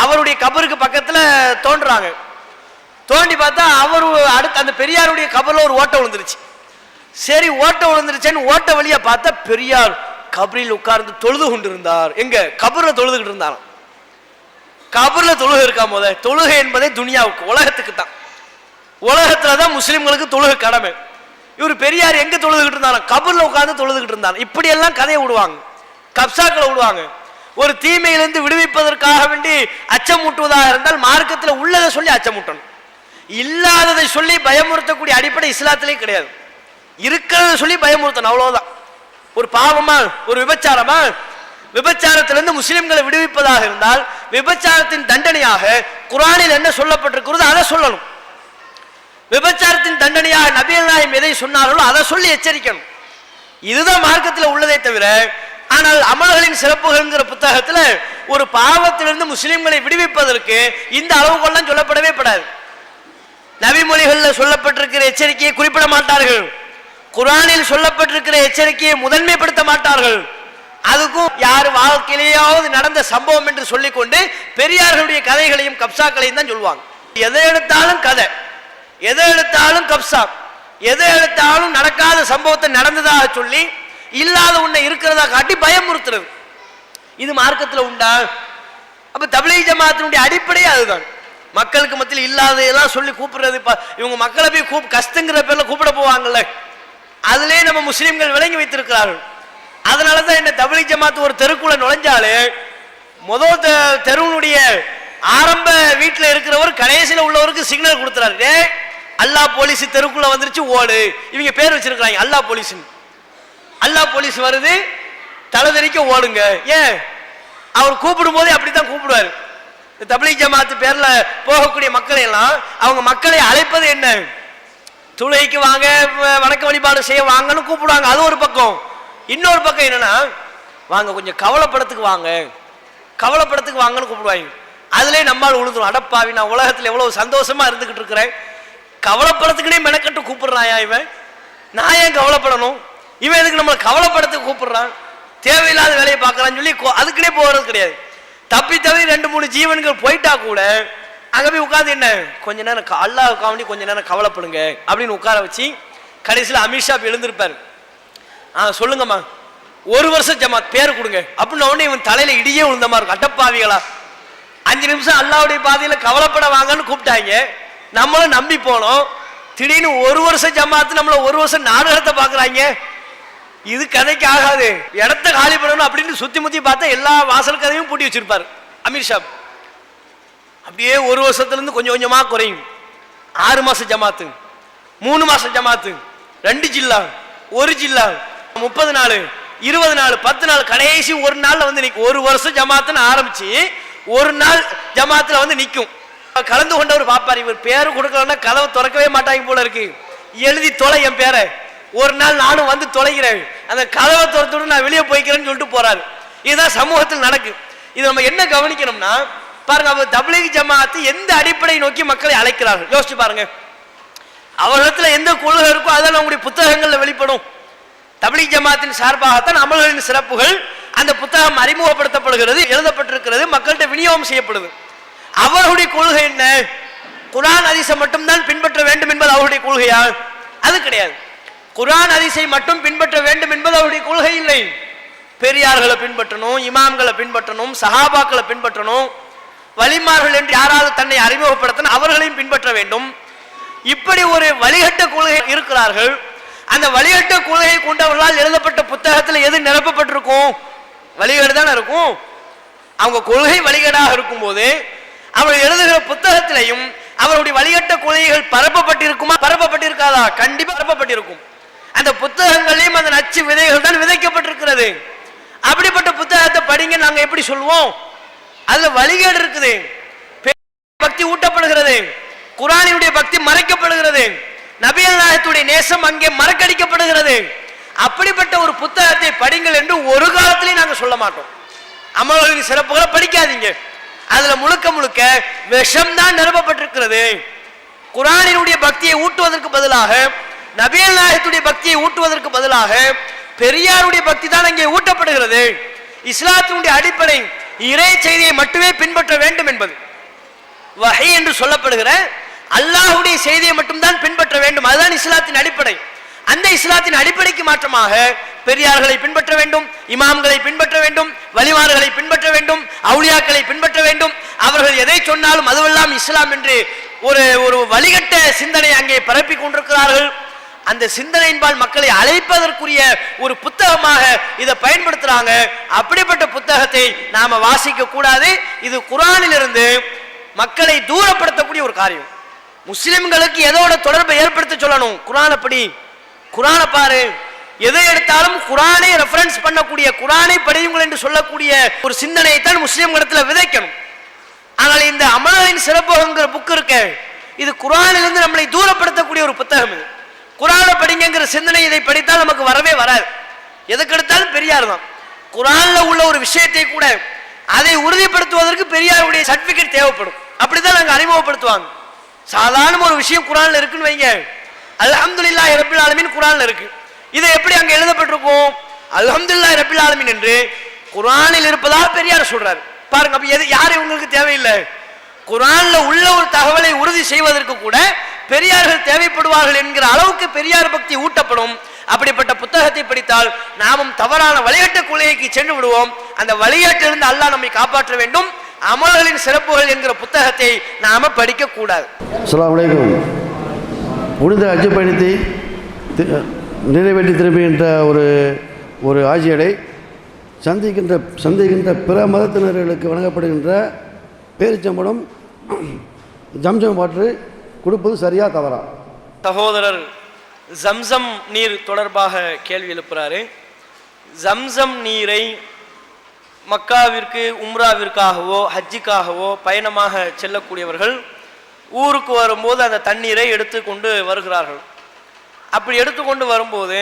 அவருடைய கபருக்கு பக்கத்துல தோன்றாங்க. தோண்டி பார்த்தா அவர் அடுத்து அந்த பெரியாருடைய கபர்ல ஒரு ஓட்டை விழுந்துருச்சு. சரி, ஓட்டை விழுந்துருச்சேன்னு ஓட்ட வழியா பார்த்தா பெரியார் கபரில் உட்கார்ந்து தொழுது கொண்டிருந்தார். எங்க கபர்ல தொழுதுகிட்டு இருந்தாராம். கபர்ல தொழுகை இருக்கா? போத தொழுகை என்பதே துனியாவுக்கு, உலகத்துக்கு தான். உலகத்துலதான் முஸ்லிம்களுக்கு தொழுகை கடமை. இவர் பெரியார் எங்க தொழுதுகிட்டு இருந்தாலும் கபர்ல உட்கார்ந்து தொழுதுகிட்டு இருந்தாங்க. இப்படி எல்லாம் கதையை விடுவாங்க, கப்சாக்களை விடுவாங்க. ஒரு தீமையிலிருந்து விடுவிப்பதற்காக வேண்டி அச்சமூட்டுவதாக இருந்தால் மார்க்கத்தில் உள்ளதை சொல்லி அச்சமூட்டணும், இல்லாததை சொல்லி பயமுறுத்தக்கூடிய அடிப்படை இஸ்லாத்திலே கிடையாது. இருக்கிறத சொல்லி பயமுறுத்தணும், அவ்வளவுதான். ஒரு பாவமா, ஒரு விபச்சாரமா, விபச்சாரத்திலிருந்து முஸ்லிம்களை விடுவிப்பதாக இருந்தால் விபச்சாரத்தின் தண்டனையாக குர்ஆனில் என்ன சொல்லப்பட்டிருக்கிறது அதை சொல்லணும். விபச்சாரத்தின் தண்டனையாக நபிகள் நாயகம் எதை சொன்னார்களோ அதை சொல்லி எச்சரிக்கணும். இதுதான் மார்க்கத்தில் உள்ளதை தவிர, ஆனால் அமல்களின் சிறப்புகள்ங்கிற புத்தகத்துல ஒரு பாவத்திலிருந்து முஸ்லிம்களை விடுவிப்பதற்கு இந்த அளவுகள்லாம் சொல்லப்படவே படாது. நபிமொழிகளில் சொல்லப்பட்டிருக்கிற எச்சரிக்கையை குறிப்பிட மாட்டார்கள், குர்ஆனில் சொல்லப்பட்டிருக்கிற எச்சரிக்கையை முதன்மைப்படுத்த மாட்டார்கள். அதுக்கும் யார் வாழ்க்கையிலேயாவது நடந்த சம்பவம் என்று சொல்லிக்கொண்டு பெரியார்களுடைய கதைகளையும் கப்சாக்களையும் தான் சொல்லுவாங்க. எதை எடுத்தாலும் கதை, எதை எடுத்தாலும் கப்சா, எதை எடுத்தாலும் நடக்காத சம்பவத்தை நடந்ததாக சொல்லி இல்லாத ஒன்றை இருக்கிறதா காட்டி பயமுறுத்துறது. இது மார்க்கத்தில் உண்டா? அப்ப தப்லீக் ஜமாத்தினுடைய அடிப்படையே அதுதான். மக்களுக்கு மத்தியில் இல்லாததெல்லாம் சொல்லி கூப்பிடுறது. இவங்க மக்களை போய் கஷ்டங்கிற பேர்ல கூப்பிட போவாங்கல்ல, அதுலயே நம்ம முஸ்லிம்கள் விளங்கி வைத்திருக்கிறார்கள். அதனாலதான் என்ன தப்லீக் ஜமாத் ஒரு தெருக்குள்ள நுழைஞ்சாலே முதல் தெருவுடைய ஆரம்ப வீட்டில் இருக்கிறவர் கடைசியில் உள்ளவருக்கு சிக்னல் கொடுத்துறாரு, அல்லாஹ் போலீஸ் தெருக்குள்ள வந்துருச்சு ஓடு. இவங்க பேர் வச்சிருக்கிறாங்க அல்லாஹ் போலீஸ். அல்லாஹ் போலீஸ் வருது, தலைதறிக்க ஓடுங்க. ஏன்? அவர் கூப்பிடும் போதே அப்படித்தான் கூப்பிடுவார். தப்லீக் ஜமாத் பேர்ல போகக்கூடிய மக்களை எல்லாம் அவங்க மக்களை அழைப்பது என்ன? தொழுகைக்கு வாங்க, வணக்க வழிபாடு செய்ய வாங்கன்னு கூப்பிடுவாங்க. அது ஒரு பக்கம். இன்னொரு பக்கம் என்னன்னா, வாங்க கொஞ்சம் கவலைப்படத்துக்கு வாங்க, கவலைப்படத்துக்கு வாங்கன்னு கூப்பிடுவாங்க. அதுலேயே நம்மால் உழுதுரும், அடப்பாவி நான் உலகத்தில் எவ்வளவு சந்தோஷமா இருந்துகிட்டு இருக்கிறேன், கவலைப்படத்துக்குனே மெனக்கட்டு கூப்பிடுறாயா இவன், நான் ஏன் கவலைப்படணும், இவன் எதுக்கு நம்மளை கவலைப்படத்துக்கு கூப்பிடுறான், தேவையில்லாத வேலையை பார்க்கறான்னு சொல்லி அதுக்குனே போகிறது கிடையாது. தப்பி தவிர 2-3 ஜீவன்கள் போயிட்டா கூட அங்கே போய் உட்காந்து என்ன கொஞ்ச நேரம் அல்லாஹ்வுக்காக வேண்டி கொஞ்ச நேரம் கவலைப்படுங்க அப்படின்னு உட்கார வச்சு கடைசியில் அமித்ஷா எழுந்திருப்பார். சொல்லுங்கம்மா 1 வருஷம் ஜமாத் பேர் கொடுங்க அப்படின்னு உடனே இவன் தலையில இடியே விழுந்த மாதிரி இருக்கும். அட்டப்பாவிகளா, 5 நிமிஷம் அல்லாஹ்வுடைய பாதையில கவலைப்பட வாங்கன்னு கூப்பிட்டாங்க, நம்மளும் நம்பி போனோம். திடீர்னு 1 வருஷம் ஜமாத்து நம்மள 1 வருஷம் நாடகத்தை பாக்குறாங்க. இது கதைக்கு ஆகாது, இடத்த காலி பண்ணணும் அப்படின்னு சுத்தி முத்தி பார்த்தா எல்லா வாசல் கதையும் பூட்டி வச்சிருப்பாரு அமித்ஷா. அப்படியே 1 வருஷத்துல இருந்து கொஞ்சம் கொஞ்சமா குறையும். 6 மாசம் ஜமாத்து, 3 மாசம் ஜமாத்து, 2 ஜில்லா, 1 ஜில்லா, 30 நாள், 20 நாள், 10 நாள், கடைசி ஒரு நாள்ல வந்து நிற்கும். 1 வருஷம் ஜமாத்துன்னு ஆரம்பிச்சு 1 நாள் ஜமாத்துல வந்து நிற்கும். கலந்து கொண்டவர் பாப்பாரு, இவர் பேரு கொடுக்கலன்னா கதவை திறக்கவே மாட்டாங்க போல இருக்கு, எழுதி தொலை என் பேரை, ஒரு நாள் நானும் வந்து தொலைகிறேன், அந்த கதவை திறந்துட்டு நான் வெளியே போய்க்கிறேன்னு சொல்லிட்டு போறாரு. இதுதான் சமூகத்தில் நடக்கு. இது நம்ம என்ன கவனிக்கணும்னா பாருங்க, அவர் தப்லீக் ஜமாத் எந்த அடிப்படை நோக்கி மக்களை அழைக்கிறார்கள் யோசிச்சு பாருங்க. அவர்களிடத்துல எந்த கொள்கை இருக்கோ அதான் அவங்களுடைய புத்தகங்கள்ல வெளிப்படும். தப்லீக் ஜமாத்தின் சார்பாகத்தான் அமல்களின் சிறப்புகள் அந்த புத்தகம் அறிமுகப்படுத்தப்படுகிறது, எழுதப்பட்டிருக்கிறது, மக்கள்கிட்ட விநியோகம் செய்யப்படுது. அவர்களுடைய கொள்கை என்ன? குர்ஆன் ஹதீஸை மட்டும்தான் பின்பற்ற வேண்டும் என்பது அவருடைய கொள்கையா? அது கிடையாது. குர்ஆன் ஹதீஸை மட்டும் பின்பற்ற வேண்டும் என்பது அவருடைய கொள்கை இல்லை. பெரியார்களை பின்பற்றணும், இமாம்களை பின்பற்றணும், சஹாபாக்களை பின்பற்றணும், வலிமார்கள் என்று யாராவது தன்னை அறிமுகப்படுத்தணும் அவர்களையும் பின்பற்ற வேண்டும். இப்படி ஒரு வழிகட்ட கொள்கை இருக்கிறார்கள். அந்த வழிகட்ட கொள்கை கொண்டவர்களால் எழுதப்பட்ட புத்தகத்தில் எது நிரப்பப்பட்டிருக்கும்? வழிகேடு தானே இருக்கும். அவங்க கொள்கை வழிகேடாக இருக்கும் போது அவர்கள் எழுதுகிற புத்தகத்திலையும் அவருடைய வழிகட்ட கொள்கைகள் பரப்பப்பட்டிருக்குமா? பரப்பப்பட்டிருக்காதா? கண்டிப்பா பரப்பப்பட்டிருக்கும். அந்த புத்தகங்களையும் அந்த நச்சு விதைகள் தான் விதைக்கப்பட்டிருக்கிறது. அப்படிப்பட்ட புத்தகத்தை படிங்க நாங்க எப்படி சொல்லுவோம்? அதுல வழிகேடு இருக்குது, பக்தி ஊட்டப்படுகிறது, குர்ஆனுடைய பக்தி மறைக்கப்படுகிறது, நபிகள் நாயகத்துடைய நேசம் அங்கே மறக்கடிக்கப்படுகிறது. அப்படிப்பட்ட ஒரு புத்தகத்தை படிங்கள் என்று ஒரு காலத்திலையும் நாங்க சொல்ல மாட்டோம். அமல்களின் சிறப்புகளை படிக்காதீங்க, அதுல முழுக்க முழுக்க விஷம் தான் நிரப்பப்பட்டிருக்கிறது. குர்ஆனினுடைய பக்தியை ஊட்டுவதற்கு பதிலாக, நபிகள் நாயகத்துடைய பக்தியை ஊட்டுவதற்கு பதிலாக பெரியாருடைய பக்தி தான் அங்கே ஊட்டப்படுகிறது. இஸ்லாத்தினுடைய அடிப்படை இறை செய்தியை மட்டுமே பின்பற்ற வேண்டும் என்பது. வஹி என்று சொல்லப்படுகிற அல்லாஹ்வுடைய செய்தியை மட்டும்தான் பின்பற்ற வேண்டும், அதுதான் இஸ்லாத்தின் அடிப்படை. அந்த இஸ்லாத்தின் அடிப்படைக்கு மாற்றமாக பெரியார்களை பின்பற்ற வேண்டும், இமாம்களை பின்பற்ற வேண்டும், வலிமார்களை பின்பற்ற வேண்டும், அவுலியாக்களை பின்பற்ற வேண்டும். அவர்கள் எதை சொன்னாலும் அதுவெல்லாம் இஸ்லாம் என்று ஒரு வழிகட்ட சிந்தனை அங்கே பரப்பி கொண்டிருக்கிறார்கள். அந்த சிந்தனையின்பால் மக்களை அழைப்பதற்குரிய ஒரு புத்தகமாக இதை பயன்படுத்துறாங்க. அப்படிப்பட்ட புத்தகத்தை நாம வாசிக்க கூடாது. இது குர்ஆனிலிருந்து மக்களை தூரப்படுத்தக்கூடிய ஒரு காரியம். முஸ்லிம்களுக்கு எதோட தொடர்பை ஏற்படுத்த சொல்லணும்? குர்ஆனை படி, குர்ஆனை பாரு, எதை எடுத்தாலும் குர்ஆனை ரெஃபரன்ஸ் பண்ணக்கூடிய, குர்ஆனை படியுங்கள் என்று சொல்லக்கூடிய ஒரு சிந்தனையை தான் முஸ்லிம்களிடத்தில் விதைக்கணும். ஆனால் இந்த அமல்களின் சிறப்புங்கிற புக் இருக்க, இது குர்ஆனிலிருந்து நம்மளை தூரப்படுத்தக்கூடிய ஒரு புத்தகம். இது குர்ஆனை படிங்கிற சிந்தனை இதை படித்தால் நமக்கு வரவே வராது. எதுக்கு எடுத்தாலும் பெரியார் தான். குர்ஆன்ல உள்ள ஒரு விஷயத்தை கூட அதை உறுதிப்படுத்துவதற்கு பெரியாருடைய சர்டிபிகேட் தேவைப்படும். அப்படிதான் நாங்க அறிமுகப்படுத்துவாங்க. சாதாரண ஒரு விஷயம் குர்ஆன்ல இருக்குன்னு வைங்க, அல்ஹம்துலில்லாஹி ரப்பில் ஆலமீன் குர்ஆன்ல இருக்கு, இதை எப்படி அங்க எழுதப்பட்டிருக்கும்? அல்ஹம்துலில்லாஹி ரப்பில் ஆலமீன் என்று குர்ஆனில் இருப்பதால் பெரியார் சொல்றாரு. பாருங்க, அப்ப யாரு உங்களுக்கு தேவையில்லை. குர்ஆன்ல உள்ள ஒரு தகவலை உறுதி செய்வதற்கு கூட பெரியார்கள் தேவைப்படுவார்கள் என்கிற அளவுக்கு பெரியார் பக்தி ஊட்டப்படும். அப்படிப்பட்ட புத்தகத்தை படித்தால் நாமும் தவறான வழிகாட்டு கொள்கைக்கு சென்று விடுவோம். அந்த வழிகாட்டிலிருந்து அல்லாஹ் நம்மை காப்பாற்ற வேண்டும். அமல்களின் சிறப்புகள் என்கிற புத்தகத்தை நாம படிக்க கூடாது. அஸ்ஸலாமு அலைக்கும். புனித ஹஜ் பயணத்தை நிறைவேற்றி திரும்புகின்ற ஒரு ஆட்சியடை சந்திக்கின்ற பிற மதத்தினர்களுக்கு வழங்கப்படுகின்ற பேரிச்சம்பழம் ஜம்ஜம் வாட்டர் கொடுப்பது சரியா தவறா? சகோதரர் ஜம்சம் நீர் தொடர்பாக கேள்வி எழுப்புறாரு. ஜம்சம் நீரை மக்காவிற்கு உம்ராவிற்காகவோ ஹஜ்ஜிக்காகவோ பயணமாக செல்லக்கூடியவர்கள் ஊருக்கு வரும்போது அந்த தண்ணீரை எடுத்துக்கொண்டு வருகிறார்கள். அப்படி எடுத்துக்கொண்டு வரும்போது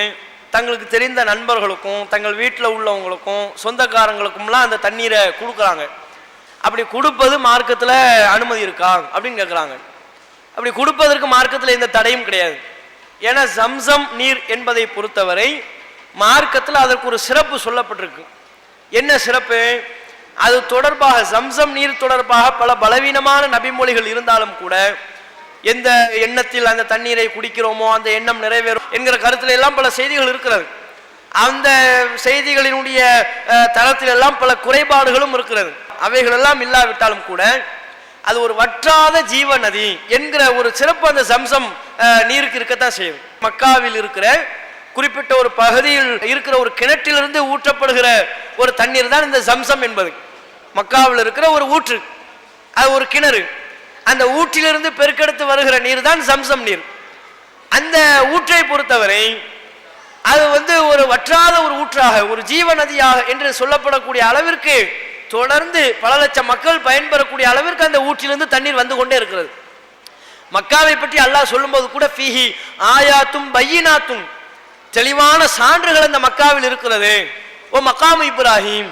தங்களுக்கு தெரிந்த நண்பர்களுக்கும் தங்கள் வீட்டில் உள்ளவங்களுக்கும் சொந்தக்காரங்களுக்கும்லாம் அந்த தண்ணீரை கொடுக்குறாங்க. அப்படி கொடுப்பது மார்க்கத்தில் அனுமதி இருக்கா அப்படின்னு கேட்குறாங்க. அப்படி கொடுப்பதற்கு மார்க்கத்தில் எந்த தடையும் கிடையாது. ஏன்னா ஜம்சம் நீர் என்பதை பொறுத்தவரை மார்க்கத்தில் அதற்கு ஒரு சிறப்பு சொல்லப்பட்டிருக்கு. என்ன சிறப்பு? அது தொடர்பாக ஜம்சம் நீர் தொடர்பாக பல பலவீனமான நபிமொழிகள் இருந்தாலும் கூட எந்த எண்ணத்தில் அந்த தண்ணீரை குடிக்கிறோமோ அந்த எண்ணம் நிறைவேறும் என்கிற கருத்துல எல்லாம் பல செய்திகள் இருக்கிறது. அந்த செய்திகளினுடைய தளத்தில் எல்லாம் பல குறைபாடுகளும் இருக்கிறது. அவைகள் எல்லாம் இல்லாவிட்டாலும் கூட அது ஒரு வற்றாத ஜீவ நதி என்கிற ஒரு சிறப்பு அந்த ஜம்சம் நீருக்கு இருக்கத்தான் செய்யும். மக்காவில் இருக்கிற குறிப்பிட்ட ஒரு பகுதியில் இருக்கிற ஒரு கிணற்றிலிருந்து ஊற்றப்படுகிற ஒரு தண்ணீர் தான் இந்த ஜம்சம் என்பது. மக்காவில் இருக்கிற ஒரு ஊற்று, அது ஒரு கிணறு, அந்த ஊற்றிலிருந்து பெருக்கெடுத்து வருகிற நீர் தான் ஜம்சம் நீர். அந்த ஊற்றை பொறுத்தவரை அது ஒரு வற்றாத ஒரு ஊற்றாக, ஒரு ஜீவ நதியாக என்று சொல்லப்படக்கூடிய அளவிற்கு தொடர்ந்து பல லட்சம் மக்கள் பயன்பெறக்கூடிய அளவிற்கு அந்த ஊற்றிலிருந்து தண்ணீர் வந்து கொண்டே இருக்கிறது. மக்காவை பற்றி அல்லாஹ் சொல்லும்போது கூட ஃபீஹி ஆயாத்தும் பையினாத்தும், தெளிவான சான்றுகள் அந்த மக்காவில் இருக்கிறது. ஓ மக்காமு இப்ராஹிம்,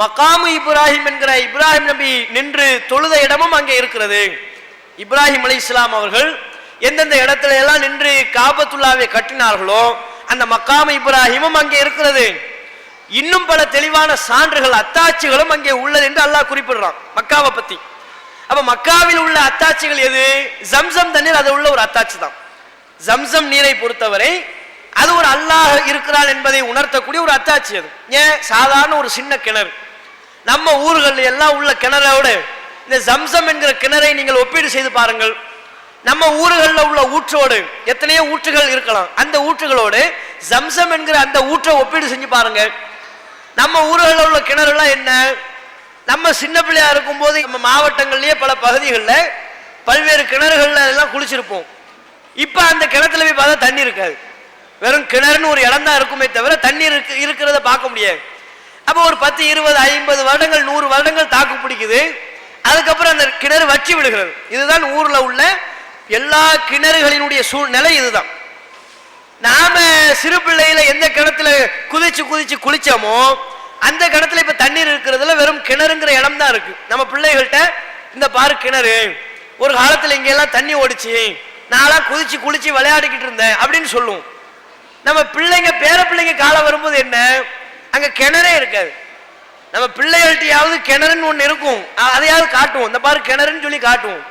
மக்காமு இப்ராஹிம் என்கிற இப்ராஹிம் நபி நின்று தொழுத இடமும் அங்கே இருக்கிறது. இப்ராஹிம் அலைஹிஸ்ஸலாம் அவர்கள் எந்தெந்த இடத்துல எல்லாம் நின்று காபத்துல்லாவை கட்டினார்களோ அந்த மக்காமு இப்ராஹிமும் அங்கே இருக்கிறது. இன்னும் பல தெளிவான சான்றுகள் அத்தாட்சிகளும் அங்கே உள்ளது என்று அல்லாஹ் குறிப்பிடுறான் மக்காவை பத்தி. அப்ப மக்காவில் உள்ள அத்தாட்சிகள் எது? ஜம்சம் தண்ணீர் அது உள்ள ஒரு அத்தாட்சி தான். ஜம்சம் நீரை பொறுத்தவரை அது ஒரு அல்லாஹ் இருக்கிறான் என்பதை உணர்த்தக்கூடிய ஒரு அத்தாட்சி. அது ஏன் சாதாரண ஒரு சின்ன கிணறு, நம்ம ஊர்கள் எல்லாம் உள்ள கிணறோடு இந்த ஜம்சம் என்கிற கிணறை நீங்கள் ஒப்பீடு செய்து பாருங்கள். நம்ம ஊர்களில் உள்ள ஊற்றோடு எத்தனையோ ஊற்றுகள் இருக்கலாம், அந்த ஊற்றுகளோடு ஜம்சம் என்கிற அந்த ஊற்றை ஒப்பீடு செஞ்சு பாருங்க. நம்ம ஊர்களில் உள்ள கிணறுலாம் என்ன, நம்ம சின்ன பிள்ளையா இருக்கும்போது நம்ம மாவட்டங்கள்லயே பல பகுதிகளில் பல்வேறு கிணறுகள்ல எல்லாம் குளிச்சிருப்போம். இப்ப அந்த கிணத்துல போய் பார்த்தா தண்ணி இருக்காது, வெறும் கிணறுன்னு ஒரு இடம் தான் இருக்குமே தவிர தண்ணீர் இருக்கிறத பார்க்க முடியாது. அப்போ ஒரு 10, 20, 50 வருடங்கள் 100 வருடங்கள் தாக்கு பிடிக்குது. அதுக்கப்புறம் அந்த கிணறு வற்றி விடுகிறது. இதுதான் ஊர்ல உள்ள எல்லா கிணறுகளினுடைய சூழ்நிலை இதுதான். நாம சிறு பிள்ளையில எந்த கிணத்துல குதிச்சு குதிச்சு குளிச்சோமோ அந்த கிணத்துல இப்ப தண்ணீர் இருக்கிறதுல வெறும் கிணறுங்கிற இடம் தான் இருக்கு. நம்ம பிள்ளைகள்கிட்ட இந்த பாரு கிணறு, ஒரு காலத்துல இங்க எல்லாம் தண்ணி ஓடிச்சு, நான்லாம் குதிச்சு குளிச்சு விளையாடிக்கிட்டு இருந்தேன் அப்படின்னு சொல்லுவோம். நம்ம பிள்ளைங்க பேர பிள்ளைங்க காலம் வரும்போது என்ன, அங்க கிணறே இருக்காது. நம்ம பிள்ளைகள்கிட்டயாவது கிணறுன்னு ஒண்ணு இருக்கும், அதையாவது காட்டுவோம், இந்த பாரு கிணறுன்னு சொல்லி காட்டுவோம்.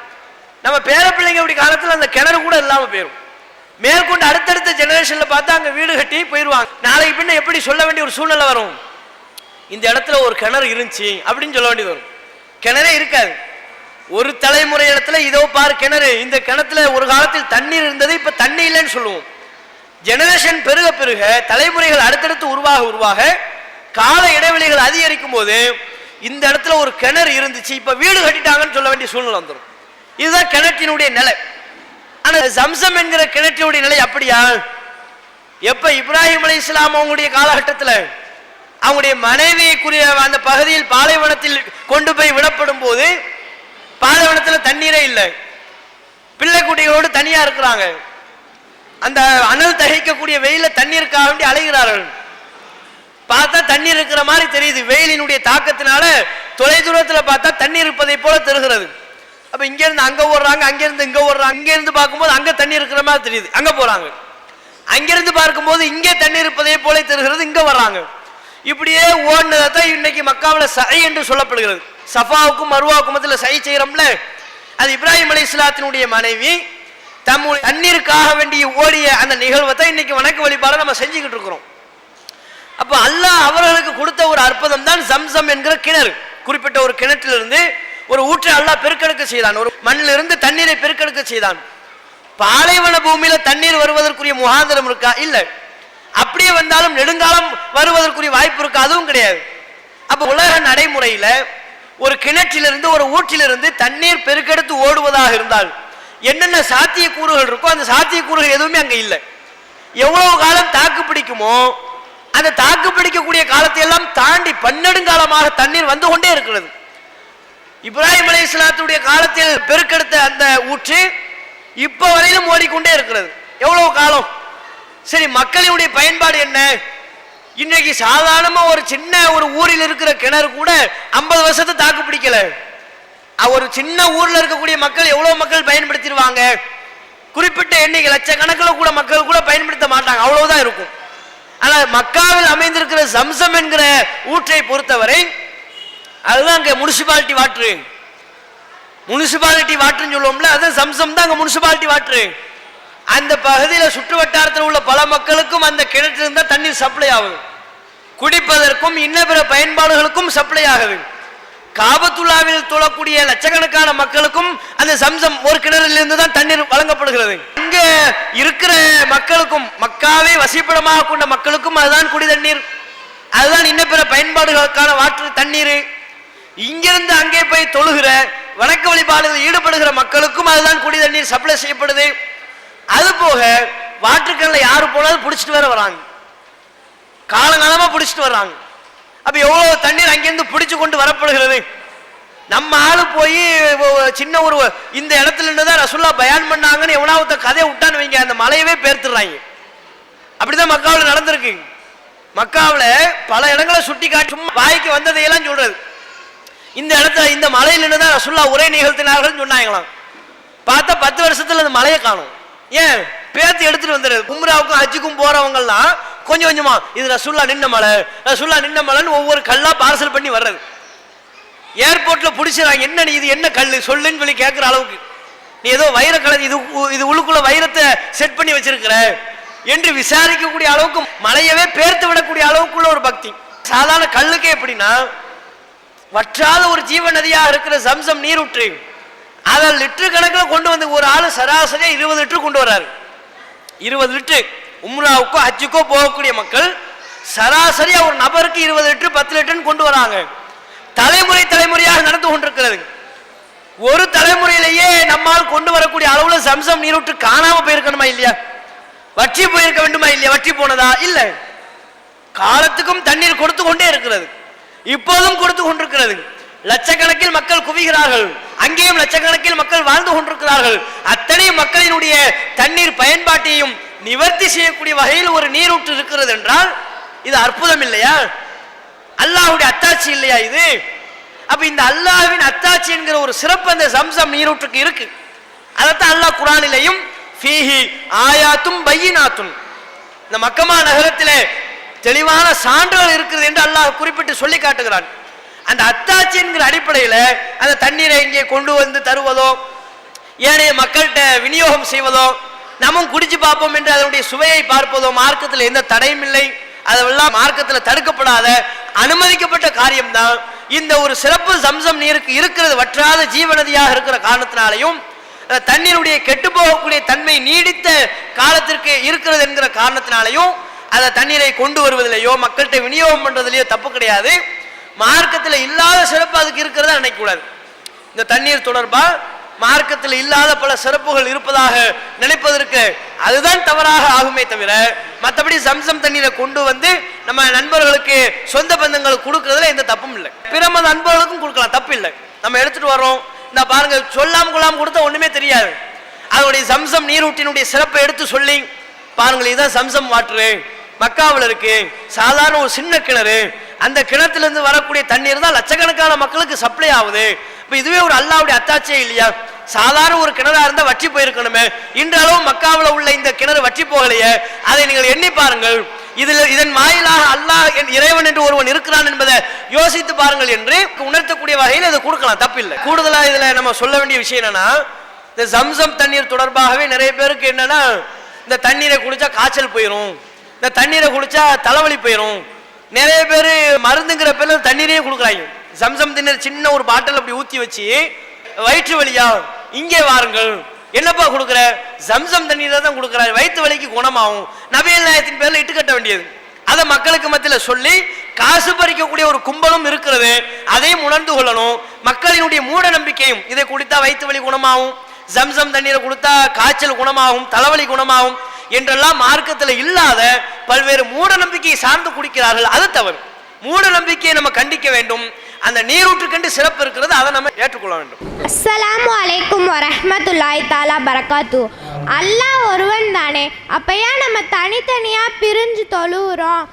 நம்ம பேர பிள்ளைங்க அப்படி காலத்துல அந்த கிணறு கூட இல்லாம போயிடும். மேற்கொண்டு அடுத்தடுத்த ஜெனரேஷன்ல பார்த்தா அங்க வீடு கட்டி போயிடுவாங்க. நாளைக்கு பின்ன எப்படி சொல்ல வேண்டிய ஒரு சூழ்நிலை வரும், இந்த இடத்துல ஒரு கிணறு இருந்துச்சு அப்படின்னு சொல்ல வேண்டியது வரும். கிணறே இருக்காது. ஒரு தலைமுறை இடத்துல இதோ பாரு கிணறு, இந்த கிணத்துல ஒரு காலத்தில் தண்ணீர் இருந்தது, இப்ப தண்ணி இல்லைன்னு சொல்லுவோம். ஜெனரேஷன் பெருக பெருக தலைமுறைகள் அடுத்தடுத்து உருவாக கால இடைவெளிகள் அதிகரிக்கும் போது இந்த இடத்துல ஒரு கிணறு இருந்துச்சு, இப்ப வீடு கட்டிட்டாங்கன்னு சொல்ல வேண்டிய சூழ்நிலை வந்துடும். இதுதான் கிணற்றினுடைய நிலை. ஆனா ஜம்சம் என்கிற கிணற்றினுடைய நிலை அப்படியா? எப்ப இப்ராஹிம் அலைஹிஸ்ஸலாம் அவங்களுடைய காலகட்டத்தில் அவங்களுடைய மனைவிக்குரிய அந்த பகுதியில் பாலைவனத்தில் கொண்டு போய் விடப்படும் போது பாலைவனத்தில் தண்ணீரே இல்லை, பிள்ளை குட்டிகளோடு தனியா இருக்கிறாங்க. அந்த அனல் தகிக்கக்கூடிய வெயில தண்ணீருக்காக வேண்டி அலைகிறார்கள். பார்த்தா தண்ணீர் இருக்கிற மாதிரி தெரியுது, வெயிலினுடைய தாக்கத்தினால தொலை தூரத்தில் பார்த்தா தண்ணீர் இருப்பதை போல தெரிகிறது. அப்ப இங்க இருந்து அங்க ஓடுறாங்க, அங்கிருந்து இங்க ஓடுறாங்க, இங்க இருந்து பார்க்கும்போது அங்க தண்ணி இருக்கிற மாதிரி தெரியுது, அங்க போறாங்க. அங்கிருந்து பார்க்கும்போது இங்கே தண்ணி இருப்பதே போல தெரிகிறது, இங்க வர்றாங்க. இப்படியே ஓடினதான் இன்னைக்கு மக்காவில் சை என்று சொல்லப்படுகிறது. சஃபாவுக்கும் மருவாவுக்கும் மத்தியில் சை செய்யறோம்ல, அது இப்ராஹிம் அலைஹிஸ்ஸலாத்தினுடைய மனைவி தம்முடைய தண்ணீருக்காக வேண்டி ஓடிய அந்த நிகழ்வை தான் இன்னைக்கு வணக்க வழிபாடு நம்ம செஞ்சுக்கிட்டு இருக்கிறோம். அப்ப அல்லாஹ் அவர்களுக்கு கொடுத்த ஒரு அற்புதம் தான் ஜம்சம் என்கிற கிணறு. குறிப்பிட்ட ஒரு கிணற்றிலிருந்து ஒரு ஊற்றை அல்லாஹ் பெருக்கெடுக்க செய்தான், ஒரு மண்ணிலிருந்து தண்ணீரை பெருக்கெடுக்க செய்தான். பாலைவன பூமியில தண்ணீர் வருவதற்குரிய முகாந்திரம் இருக்கா? இல்ல. அப்படியே வந்தாலும் நெடுங்காலம் வருவதற்குரிய வாய்ப்பு இருக்கா? அதுவும் கிடையாது. அப்ப உலக நடைமுறையில ஒரு கிணற்றிலிருந்து ஒரு ஊற்றிலிருந்து தண்ணீர் பெருக்கெடுத்து ஓடுவதாக இருந்தால் என்னென்ன சாத்திய கூறுகள் இருக்கோ அந்த சாத்திய கூறுகள் எதுவுமே அங்க இல்லை. எவ்வளவு காலம் தாக்கு பிடிக்குமோ அந்த தாக்கு பிடிக்கக்கூடிய காலத்தை எல்லாம் தாண்டி பன்னெடுங்காலமாக தண்ணீர் வந்து கொண்டே இருக்கிறது. இப்ராஹிம் அலைஹிஸ்ஸலாத்துடைய காலத்தில் பெருக்கெடுத்த அந்த ஊற்று இப்ப வரையிலும் ஓடிக்கொண்டே இருக்கிறது. எவ்வளவு காலம்? சரி, மக்களுடைய பயன்பாடு என்ன? இன்னைக்கு சாதாரணமா ஒரு சின்ன ஒரு ஊரில் இருக்கிற கிணறு கூட 50 வருஷத்தை தாக்கு பிடிக்கல. ஒரு சின்ன ஊர்ல இருக்கக்கூடிய மக்கள் எவ்வளவு மக்கள் பயன்படுத்திடுவாங்க? குறிப்பிட்ட எண்ணிக்கை லட்சக்கணக்கில் கூட மக்கள் கூட பயன்படுத்த மாட்டாங்க, அவ்வளவுதான் இருக்கும். ஆனால் மக்காவில் அமைந்திருக்கிற ஜம்சம் என்கிற ஊற்றை பொறுத்தவரை அதுதான் அங்க முனிசிபாலிட்டி வாட்டரு. முனிசிபாலிட்டி வாட்டர்னு சொல்லுவோம்ல, அது ஜம்சம் தான் அங்க முனிசிபாலிட்டி வாட்டரு. அந்த பகுதியில் சுற்று வட்டாரத்தில் உள்ள பல மக்களுக்கும் அந்த கிணற்றிலிருந்து தான் தண்ணீர் சப்ளை ஆகுது. குடிப்பதற்கும் இன்ன பிற பயன்பாடுகளுக்கும் சப்ளை ஆகுது. காபத்துல்லாவில் தொழக்கூடிய லட்சக்கணக்கான மக்களுக்கும் அந்த ஜம்சம் ஒரு கிணறிலிருந்து தான் தண்ணீர் வழங்கப்படுகிறது. இங்க இருக்கிற மக்களுக்கும் மக்காவை வசிப்பிடமாக கொண்ட மக்களுக்கும் அதுதான் குடி தண்ணீர், அதுதான் இன்ன பிற பயன்பாடுகளுக்கான வாட்டர் தண்ணீர். இங்கிருந்து அங்கே போய் தொழுகிற வணக்க வழிபாடுகளில் ஈடுபடுகிற மக்களுக்கும் அதுதான் குடி தண்ணீர் சப்ளை செய்யப்படுது. அது போக வாட்டர்கன்ல யாரு போனாலும் பிடிச்சிட்டு வேற வராங்க, காலங்காலமா பிடிச்சிட்டு வர்றாங்க. அப்ப எவ்வளவு தண்ணீர் அங்கிருந்து பிடிச்சு கொண்டு வரப்படுகிறது. நம்ம ஆளு போய் சின்ன ஒரு இந்த இடத்துல இருந்துதான் ரசூல்லா பயான் பண்ணாங்கன்னு எவனாவது கதையை விட்டான்னு வைங்க, அந்த மலையவே பேர்த்துறாங்க. அப்படிதான் மக்காவில் நடந்திருக்கு. மக்காவில் பல இடங்களை சுட்டி காட்டி வாய்க்கு வந்ததையெல்லாம் சொல்றது. இந்த இடத்துல இந்த மலையில இருந்துதான் ரசூல்லா உரை நிகழ்த்தினார்கள் சொன்னாங்களாம். பார்த்தா 10 வருஷத்துல அந்த மலையை காணும். ஏன் பேர்த்து எடுத்துட்டு வந்துடுறது. உம்ராவுக்கும் ஹஜ்ஜுக்கும் போறவங்கலாம் கொஞ்சம் கொஞ்சமா இது ரசூல்லா நின்ன மலை, ரசூல்லா நின்ன மலைன்னு ஒவ்வொரு கல்லா பார்சல் பண்ணி வர்றது. ஏர்போர்ட்ல பிடிச்சிடறாங்க, என்ன இது என்ன கல் சொல்லுன்னு சொல்லி கேட்கிற அளவுக்கு நீ ஏதோ வைர கலர் இது உள்ளுக்குள்ள வைரத்தை செட் பண்ணி வச்சிருக்கிற என்று விசாரிக்கக்கூடிய அளவுக்கு மலையவே பேர்த்து விடக்கூடிய அளவுக்குள்ள ஒரு பக்தி. சாதாரண கல்லுக்கே எப்படின்னா வற்றாத ஒரு ஜீவ நதியாக இருக்கிற ஜம்சம் நீரூற்று அதை லிட்டர் கணக்கில் கொண்டு வந்து ஒரு ஆள் சராசரியாக 20 லிட்டர் கொண்டு வர்றாரு. 20 லிட்டர் உம்ராவுக்கோ ஹஜ்ஜுக்கோ போகக்கூடிய மக்கள் சராசரியா ஒரு நபருக்கு 20 லிட்டர் 10 லிட்டர் கொண்டு வராங்க. தலைமுறையாக நடந்து கொண்டிருக்கிறது. ஒரு தலைமுறையிலேயே நம்மால் கொண்டு வரக்கூடிய அளவுல சம்சம் நீரூற்று காணாம போயிருக்கணுமா இல்லையா? வற்றி போயிருக்க வேண்டுமா இல்லையா? வற்றி போனதா? இல்ல. காலத்துக்கும் தண்ணீர் கொடுத்து கொண்டே இருக்கிறது, இப்போதும் கொடுத்து கொண்டிருக்கிறது. லட்சக்கணக்கில் மக்கள் குவிகிறார்கள், அங்கேயும் லட்சக்கணக்கில் மக்கள் வாழ்ந்து கொண்டிருக்கிறார்கள். அத்தனை மக்களினுடைய தண்ணீர் பயன்பாட்டையும் நிவர்த்தி செய்யக்கூடிய வகையில் ஒரு நீரூற்று இருக்கிறது என்றால் இது அற்புதம் இல்லையா? அல்லாஹ்வுடைய அத்தாட்சி இல்லையா இது? அப்ப இந்த அல்லாஹ்வின் அத்தாட்சி என்கிற ஒரு சிறப்பு அந்த சம்சம் நீரூற்றுக்கு இருக்கு. அதைத்தான் அல்லாஹ் குர்ஆனிலேயும் ஃபீஹி ஆயாத்தும் பையினாத்துன், இந்த மக்கமா நகரத்திலே தெளிவான சான்றுகள் இருக்கிறது என்று அல்லாஹ் குறிப்பிட்டு சொல்லி காட்டுகிறான். அந்த அத்தாட்சி என்கிற அடிப்படையில் அந்த தண்ணீரை இங்கே கொண்டு வந்து தருவதோ ஏனைய மக்கள்கிட்ட விநியோகம் செய்வதோ நம்ம குடிச்சு பார்ப்போம் என்று அதனுடைய சுவையை பார்ப்பதோ மார்க்கத்தில் எந்த தடையும் இல்லை. அதெல்லாம் மார்க்கத்தில் தடுக்கப்படாத அனுமதிக்கப்பட்ட காரியம்தான். இந்த ஒரு சிறப்பு சம்சம் நீருக்கு இருக்கிறது, வற்றாத ஜீவநதியாக இருக்கிற காரணத்தினாலையும் தண்ணீருடைய கெட்டு போகக்கூடிய தன்மை நீடித்த காலத்திற்கு இருக்கிறது என்கிற காரணத்தினாலையும் அந்த தண்ணீரை கொண்டு வருவதிலேயோ மக்கள்கிட்ட விநியோகம் பண்றதிலேயோ தப்பு கிடையாது. மார்க்கத்தில் இல்லாத சிறப்பு அதுக்கு இருக்கிறத நினைக்கக்கூடாது. இந்த தண்ணீர் தொடர்பா மார்க்கத்தில் இல்லாத பல சிறப்புகள் இருப்பதாக நினைப்பதற்கு அதுதான் தவறாக ஆகுமே தவிர மற்றபடி சம்சம் தண்ணீரை கொண்டு வந்து நம்ம நண்பர்களுக்கு சொந்த பந்தங்களுக்கு கொடுக்கறதுல எந்த தப்பும் இல்லை. பிற மத நண்பர்களுக்கும் கொடுக்கலாம், தப்பு இல்லை. நம்ம எடுத்துட்டு வரோம், இந்த பாருங்க சொல்லாம கொள்ளாம கொடுத்தா ஒண்ணுமே தெரியாது. அதனுடைய சம்சம் நீரூற்றினுடைய சிறப்பை எடுத்து சொல்லி பாருங்கள், இதுதான் சம்சம் வாட்டரு, மக்காவில் இருக்கு, சாதாரண ஒரு சின்ன கிணறு, அந்த கிணத்திலிருந்து வரக்கூடிய தண்ணீர் தான் லட்சக்கணக்கான மக்களுக்கு சப்ளை ஆகுது. இப்ப இதுவே ஒரு அல்லாஹ்வுடைய அத்தாட்சியே இல்லையா? சாதாரண ஒரு கிணறா இருந்தா வற்றி போயிருக்கணுமே, இன்றளவு மக்காவில் உள்ள இந்த கிணறு வற்றி போகலையே, அதை நீங்கள் எண்ணி பாருங்கள். இதன் வாயிலாக அல்லாஹ் இறைவன் என்று ஒருவன் இருக்கிறான் என்பதை யோசித்து பாருங்கள் என்று உணர்த்தக்கூடிய வகையில் இதை கொடுக்கலாம், தப்பில்லை. கூடுதலா இதுல நம்ம சொல்ல வேண்டிய விஷயம் என்னன்னா, இந்த சம்சம் தண்ணீர் தொடர்பாகவே நிறைய பேருக்கு என்னன்னா, இந்த தண்ணீரை குடிச்சா காய்ச்சல் போயிடும், இந்த தண்ணீரை குடிச்சா தலைவலி போயிடும். நிறைய பேர் மருந்துங்கிற பேர்ல தண்ணீரையே கொடுக்குறாங்க. சம்சம் தண்ணீர் சின்ன ஒரு பாட்டில் அப்படி ஊத்தி வச்சு, வயிற்று வலியா இங்கே வாருங்கள், என்னப்பா கொடுக்குற? சம்சம் தண்ணீரை தான் கொடுக்குறாரு, வயிற்று வலிக்கு குணமாகும். நபிகள் நாயகத்தின் பேர்ல இட்டு கட்ட வேண்டியது, அதை மக்களுக்கு மத்தியில் சொல்லி காசு பறிக்கக்கூடிய ஒரு கும்பலும் இருக்கிறது. அதையும் உணர்ந்து கொள்ளணும். மக்களினுடைய மூட நம்பிக்கையும் இதை குடித்தா வயிற்று வலி குணமாகும், சம்சம் தண்ணீரை கொடுத்தா காய்ச்சல் குணமாகும், தலைவலி குணமாகும் என்றெல்லாம் மார்க்கத்தில் இல்லாத பல்வேறு மூட நம்பிக்கையை சார்ந்து குடிக்கிறார்கள். அது தவறு. மூட நம்பிக்கையை நம்ம கண்டிக்க வேண்டும். அந்த நீரூற்றுக்கண்டு சிறப்பு இருக்கிறது, அதை நம்ம ஏற்றுக்கொள்ள வேண்டும். அஸ்ஸலாமு அலைக்கும் வரஹ்மத்துல்லாஹி தஆலா பரகாத்து. அல்லாஹ் ஒருவன் தானே, அப்ப ஏன் நம்ம தனித்தனியாக பிரிஞ்சு தொழுகிறோம்?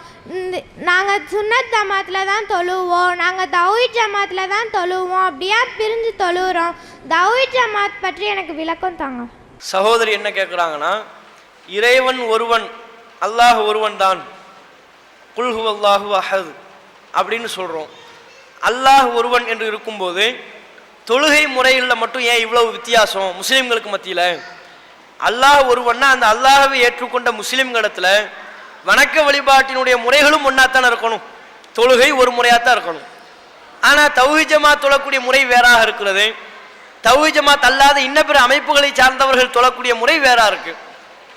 நாங்கள் சுன்னத் ஜமாத்தில் தான் தொழுவோம், நாங்கள் தௌஹீத் ஜமாத்தில் தான் தொழுவோம், அப்படியா பிரிஞ்சு தொழுகிறோம்? தௌஹீத் ஜமாத் பற்றி எனக்கு விளக்கம் தாங்க. சகோதரி என்ன கேட்குறாங்கன்னா, இறைவன் ஒருவன், அல்லாஹ் ஒருவன் தான், குல் ஹுவல்லாஹு அஹத் அப்படின்னு சொல்கிறோம். அல்லாஹ் ஒருவன் என்று இருக்கும்போது தொழுகை முறையில் மட்டும் ஏன் இவ்வளவு வித்தியாசம் முஸ்லீம்களுக்கு மத்தியில்? அல்லாஹ் ஒருவன்னா அந்த அல்லாஹவை ஏற்றுக்கொண்ட முஸ்லீம்களிடத்தில் வணக்க வழிபாட்டினுடைய முறைகளும் ஒன்றாத்தான் இருக்கணும், தொழுகை ஒரு முறையாகத்தான் இருக்கணும். ஆனால் தௌஹீத் ஜமாத் தொழக்கூடிய முறை வேறாக இருக்கிறது, தௌஹீத் ஜமாத் அல்லாத இன்ன பிற அமைப்புகளை சார்ந்தவர்கள் தொழக்கூடிய முறை வேறா இருக்கு.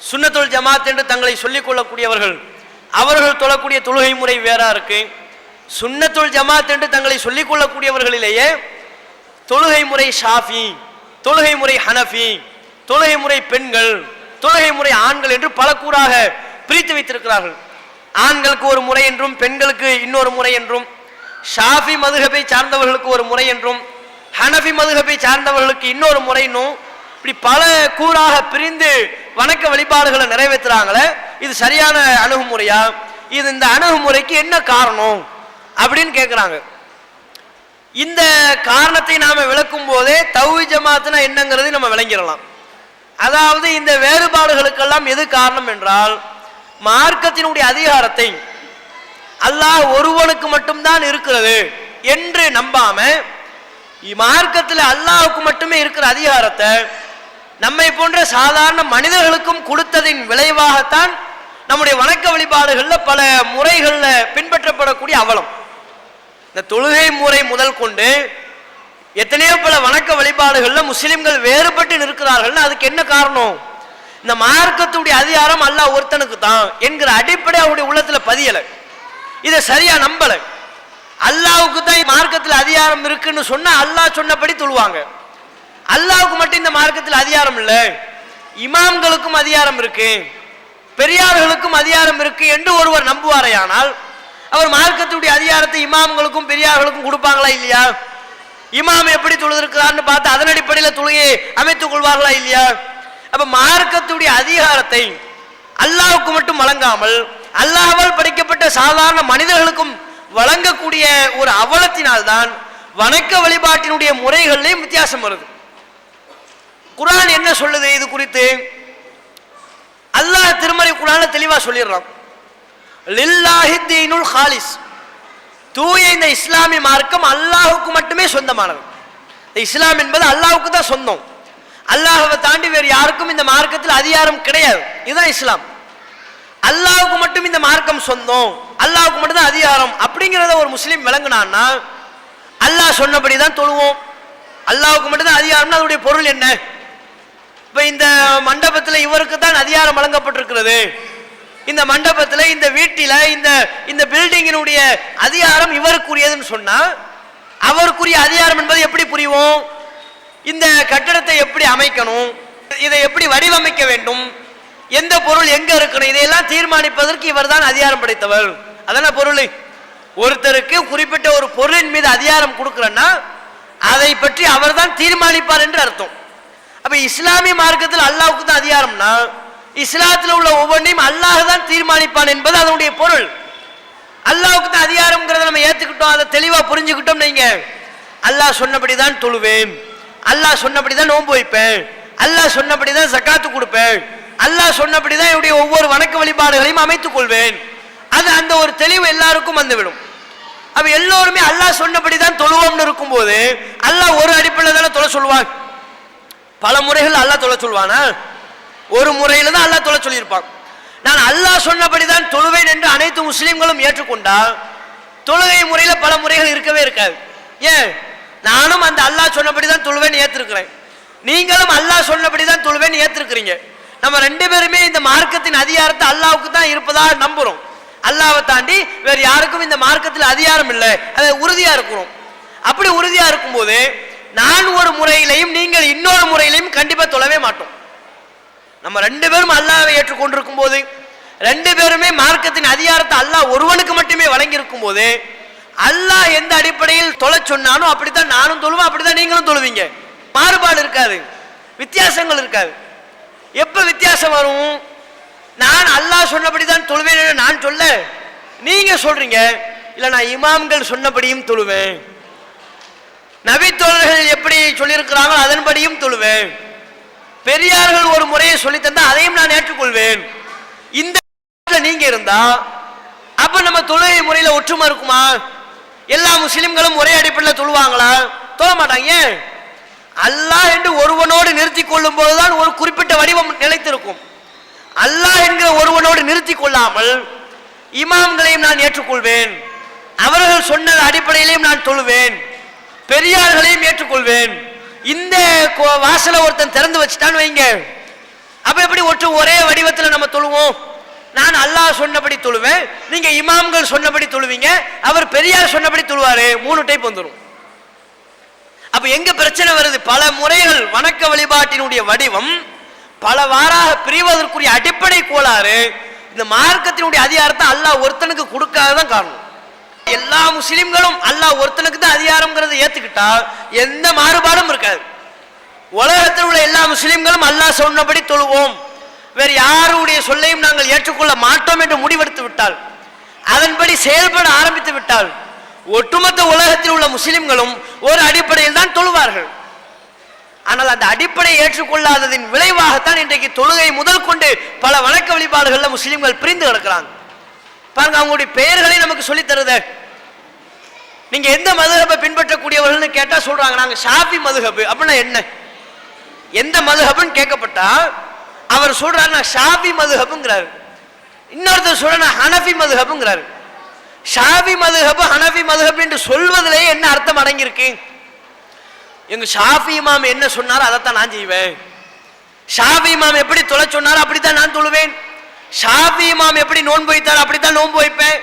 சுன்னத்துல் ஜமாத் என்று தங்களை சொல்லிக் கொள்ளக்கூடியவர்கள் அவர்கள் தொழக்கூடிய தொழுகை முறை வேறா இருக்கு. சுன்னத்துல் ஜமாத் என்று தங்களை சொல்லிக் கொள்ளக்கூடியவர்களிலேயே தொழுகை முறை ஷாஃபி, தொழுகை முறை ஹனஃபி, தொழுகை முறை பெண்கள், தொழுகை முறை ஆண்கள் என்று பல கூறாக பிரித்து வைத்திருக்கிறார்கள். ஆண்களுக்கு ஒரு முறை என்றும் பெண்களுக்கு இன்னொரு முறை என்றும், ஷாஃபி மதுஹபை சார்ந்தவர்களுக்கு ஒரு முறை என்றும் ஹனஃபி மதுஹபை சார்ந்தவர்களுக்கு இன்னொரு முறைன்னும் இப்படி பல கூறாக பிரிந்து வணக்க வழிபாடுகளை நிறைவேற்றுறாங்களே, இது சரியான அணுகுமுறையா? இது இந்த அணுகுமுறைக்கு என்ன காரணம் அப்படின்னு கேட்குறாங்க. இந்த காரணத்தை நாம விளக்கும் போதே தௌஹீத் ஜமாத்னா என்னங்கிறது நம்ம விளங்கிடலாம். அதாவது இந்த வேறுபாடுகளுக்கெல்லாம் எது காரணம் என்றால், மார்க்கத்தினுடைய அதிகாரத்தை அல்லாஹ் ஒருவனுக்கு மட்டும்தான் இருக்கிறது என்று நம்பாம மார்க்கத்தில் அல்லாஹ்வுக்கு மட்டுமே இருக்கிற அதிகாரத்தை நம்மை போன்ற சாதாரண மனிதர்களுக்கும் கொடுத்ததின் விளைவாகத்தான் நம்முடைய வணக்க வழிபாடுகளில் பல முறைகளில் பின்பற்றப்படக்கூடிய அவலம். இந்த தொழுகை முறை முதல் கொண்டு எத்தனையோ பல வணக்க வழிபாடுகள்ல முஸ்லிம்கள் வேறுபட்டு நிற்கிறார்கள். அதுக்கு என்ன காரணம்? இந்த மார்க்கத்துடைய அதிகாரம் அல்லாஹ் ஒருத்தனுக்கு தான் என்கிற அடிப்படை அவருடைய உள்ளத்துல பதியல. இதை சரியா நம்பல. அல்லாஹ்வுக்கு தான் மார்க்கத்தில் அதிகாரம் இருக்குன்னு சொன்னா அல்லாஹ் சொன்னபடி தொழுவாங்க. அல்லாஹ்வுக்கு மட்டும் இந்த மார்க்கத்தில் அதிகாரம் இல்லை, இமாம்களுக்கும் அதிகாரம் இருக்கு, பெரியார்களுக்கும் அதிகாரம் இருக்கு என்று ஒருவர் நம்புவாரையானால் அவர் மார்க்கத்துடைய அதிகாரத்தை இமாம்களுக்கும் பெரியார்களுக்கும் கொடுப்பாங்களா இல்லையா? இமாம் எப்படி தொழுதிருக்கிறார்னு பார்த்து அதன் அடிப்படையில் தொழுகையை அமைத்துக் கொள்வார்களா இல்லையா? அப்ப மார்க்கத்துடைய அதிகாரத்தை அல்லாஹ்வுக்கு மட்டும் வழங்காமல் அல்லாஹ்வால் படைக்கப்பட்ட சாதாரண மனிதர்களுக்கும் வழங்கக்கூடிய ஒரு அவலத்தினால்தான் வணக்க வழிபாட்டினுடைய முறைகளிலும் வித்தியாசம் வருது. குர்ஆன் என்ன சொல்லுது இது குறித்து? அல்லாஹ் திருமறை குர்ஆன்ல தெளிவா சொல்லிடுறான், லில்லாஹி தீனுல் ஹாலிஸ், தூய இந்த இஸ்லாமிய மார்க்கம் அல்லாஹ்வுக்கு மட்டுமே சொந்தமானது. இஸ்லாம் என்பது அல்லாஹ்வுக்கு தான் சொந்தம். அல்லாஹ்வை தாண்டி வேறு யாருக்கும் இந்த மார்க்கத்தில் அதிகாரம் கிடையாது. இதுதான் இஸ்லாம். அல்லாஹ்வுக்கு மட்டும் இந்த மார்க்கம் சொந்தம், அல்லாஹ்வுக்கு மட்டும் தான் அதிகாரம் அப்படிங்கிறத ஒரு முஸ்லீம் விளங்குனான்னா அல்லாஹ் சொன்னபடி தான் தொழுவோம். அல்லாஹ்வுக்கு மட்டும் தான் அதிகாரம்னா அதனுடைய பொருள் என்ன? இப்ப இந்த மண்டபத்தில் இவருக்கு தான் அதிகாரம் வழங்கப்பட்டிருக்கிறது, இந்த மண்டபத்தில் இந்த வீட்டில இந்த பில்டிங்கினுடைய அதிகாரம் இவருக்குரியதுன்னு சொன்னா அவருக்குரிய அதிகாரம் என்பது எப்படி புரியும்? இந்த கட்டடத்தை எப்படி அமைக்கணும், இதை எப்படி வடிவமைக்க வேண்டும், எந்த பொருள் எங்க இருக்கணும், இதையெல்லாம் தீர்மானிப்பதற்கு இவர் தான் அதிகாரம் படைத்தவர். அதான பொருள். ஒருத்தருக்கு குறிப்பிட்ட ஒரு பொருளின் மீது அதிகாரம் கொடுக்கிறன்னா அதை பற்றி அவர் தான் தீர்மானிப்பார் என்று அர்த்தம். அப்ப இஸ்லாமிய மார்க்கத்தில் அல்லாஹ்வுக்கு தான் அதிகாரம்னா இஸ்லாத்தில் உள்ள ஒவ்வொன்றையும் அல்லாஹ் தான் தீர்மானிப்பான் என்பது அதனுடைய பொருள். அல்லாஹ்வுக்கு தான் அதிகாரம்ங்கிறத நம்ம ஏத்துக்கிட்டோம், அதை தெளிவா புரிஞ்சுக்கிட்டோம். நீங்க அல்லாஹ் சொன்னபடி தான் தொழுவேன், அல்லாஹ் சொன்னபடி தான் நோன்பு வைப்பேன், அல்லாஹ் சொன்னபடி தான் ஜகாத்து கொடுப்பேன், அல்லாஹ் சொன்னபடி தான் என்னுடைய ஒவ்வொரு வணக்க வழிபாடுகளையும் அமைத்துக் கொள்வேன். அது அந்த ஒரு தெளிவு எல்லாருக்கும் வந்துவிடும். அப்ப எல்லோருமே அல்லாஹ் சொன்னபடி தான் தொழுவோம்னு இருக்கும்போது அல்லாஹ் ஒரு அடிப்படையில் தானே தொழ சொல்லுவான். பல முறைகள் அல்லாஹ் தொழ சொல்வானா? ஒரு முறையில தான் அல்லாஹ் தொழ சொல்லியிருப்பான். நான் அல்லாஹ் சொன்னபடி தான் தொழுவேன் என்று அனைத்து முஸ்லிம்களும் ஏற்றுக்கொண்டா தொழுகை முறையில பல முறைகள் இருக்கவே இருக்காது. ஏன்? நானும் அந்த அல்லாஹ் சொன்னபடி தான் தொழுவேன் ஏற்றிருக்கிறேன், நீங்களும் அல்லாஹ் சொன்னபடி தான் தொழுவேன் ஏற்றிருக்கிறீங்க. நம்ம ரெண்டு பேருமே இந்த மார்க்கத்தின் அதிகாரத்தை அல்லாஹ்வுக்கு தான் இருப்பதா நம்புறோம். அல்லாஹ்வை தாண்டி வேறு யாருக்கும் இந்த மார்க்கத்தில் அதிகாரம் இல்லை, அதை உறுதியா இருக்கிறோம். அப்படி உறுதியா இருக்கும்போது நான் ஒரு முறையிலையும் நீங்கள் இன்னொரு முறையிலையும் கண்டிப்பா தொழவே மாட்டோம். நம்ம ரெண்டு பேரும் அல்லாஹ்வை ஏற்றுக்கொண்டிருக்கும் போது, ரெண்டு பேருமே மார்க்கத்தின் அதிகாரத்தை அல்லாஹ் ஒருவனுக்கு மட்டுமே வழங்கி இருக்கும் போது அல்லாஹ் எந்த அடிப்படையில் தொழ சொன்னானோ அப்படித்தான் நானும் தொழுவேன், அப்படித்தான் நீங்களும் தொழுவீங்க. மாறுபாடு இருக்காது, வித்தியாசங்கள் இருக்காது. எப்ப வித்தியாசம் வரும்? நான் அல்லாஹ் சொன்னபடி தான் தொழுவேன் நான் சொல்ல, நீங்க சொல்றீங்க இல்ல நான் இமாம்கள் சொன்னபடியும் தொழுவேன், நபி தோழர்கள் எப்படி சொல்லியிருக்கிறாங்களோ அதன்படியும் தொழுவேன், பெரியார்கள் ஒரு முறையை சொல்லி தந்தா அதையும் நான் ஏற்றுக்கொள்வேன். இந்த நீங்க இருந்தா அப்ப நம்ம தொழுகை முறையில ஒற்றுமை இருக்குமா? எல்லா முஸ்லிம்களும் ஒரே அடிப்படையில் தொழுவாங்களா? தொழ மாட்டாங்க. ஏன்? அல்லாஹ் என்று ஒருவனோடு நிறுத்தி கொள்ளும் போதுதான் ஒரு குறிப்பிட்ட வடிவம் நிலைத்திருக்கும். அல்லாஹ் என்கிற ஒருவனோடு நிறுத்தி கொள்ளாமல் இமாம்களையும் நான் ஏற்றுக்கொள்வேன், அவர்கள் சொன்ன அடிப்படையிலையும் நான் தொழுவேன், பெரியார்களையும் ஏற்றுக்கொள்வேன். இந்த வாசலை ஒருத்தன் திறந்து வச்சுட்டான்னு வைங்க, அப்ப எப்படி ஒரே வடிவத்தில் நம்ம தொழுவோம்? நான் அல்லாஹ் சொன்னபடி தொழுவேன், நீங்க இமாம்கள் சொன்னபடி தொழுவீங்க, அவர் பெரியார் சொன்னபடி தொழுவாரு. 3 டைப் வந்துடும். அப்ப எங்க பிரச்சனை வருது? பல முறைகள் வணக்க வழிபாட்டினுடைய வடிவம் பல வாராக பிரிவதற்குரிய அடிப்படை கோளாறு இந்த மார்க்கத்தினுடைய அதிகாரத்தை அல்லாஹ் ஒருத்தனுக்கு கொடுக்காததான் காரணம். எல்லா முஸ்லிம்களும் அல்லாஹ் ஒருத்தனுக்கு தான் அதிகாரம்ங்கிறத ஏத்துக்கிட்டா எந்த மாறுபாடும் இருக்காது. உலகத்தில் உள்ள எல்லா முஸ்லிம்களும் அல்லாஹ் சொன்னபடி தொழுவோம், வேறு யாருடைய சொல்லையும் நாங்கள் ஏற்றுக்கொள்ள மாட்டோம் என்று முடிவெடுத்து விட்டால், அதன்படி செயல்பட ஆரம்பித்து விட்டால் ஒட்டுமொத்த உலகத்தில் உள்ள முஸ்லிம்களும் ஒரு அடிப்படையில் தான் தொழுவார்கள். ஆனால் அந்த அடிப்படையை ஏற்றுக்கொள்ளாததின் விளைவாகத்தான் இன்றைக்கு தொழுகை முதல் கொண்டு பல வணக்க வழிபாடுகள்ல முஸ்லிம்கள் பிரிந்து கிடக்கிறாங்க. பாருங்க, அவங்களுடைய பெயர்களை நமக்கு சொல்லி தருத. நீங்க எந்த மதுஹபை பின்பற்றக்கூடியவர்கள் கேட்டா சொல்றாங்க நாங்க ஷாஃபி மதுஹபு. அப்படின்னா என்ன? எந்த மதுஹபுன்னு கேட்கப்பட்டா அவர் சொல்றாரு நான் ஷாஃபி மதுஹபுங்கிறாரு, இன்னொருத்தர் சொல்ற நான் ஹனஃபி மதுஹபுங்கிறாரு. ஷாஃபி மதுஹபு ஹனஃபி மதுஹப் என்று சொல்வதிலேயே என்ன அர்த்தம் அடங்கியிருக்கு? எங்க ஷாஃபி இமாம் என்ன சொன்னாரோ அதைத்தான் நான் செய்வேன். ஷாஃபி இமாம் எப்படி தொலை சொன்னாரோ அப்படித்தான் நான் தொழுவேன். ஷாஃபி இமாம் எப்படி நோன்பு வைத்தாரோ அப்படித்தான் நோன்பு வைப்பேன்.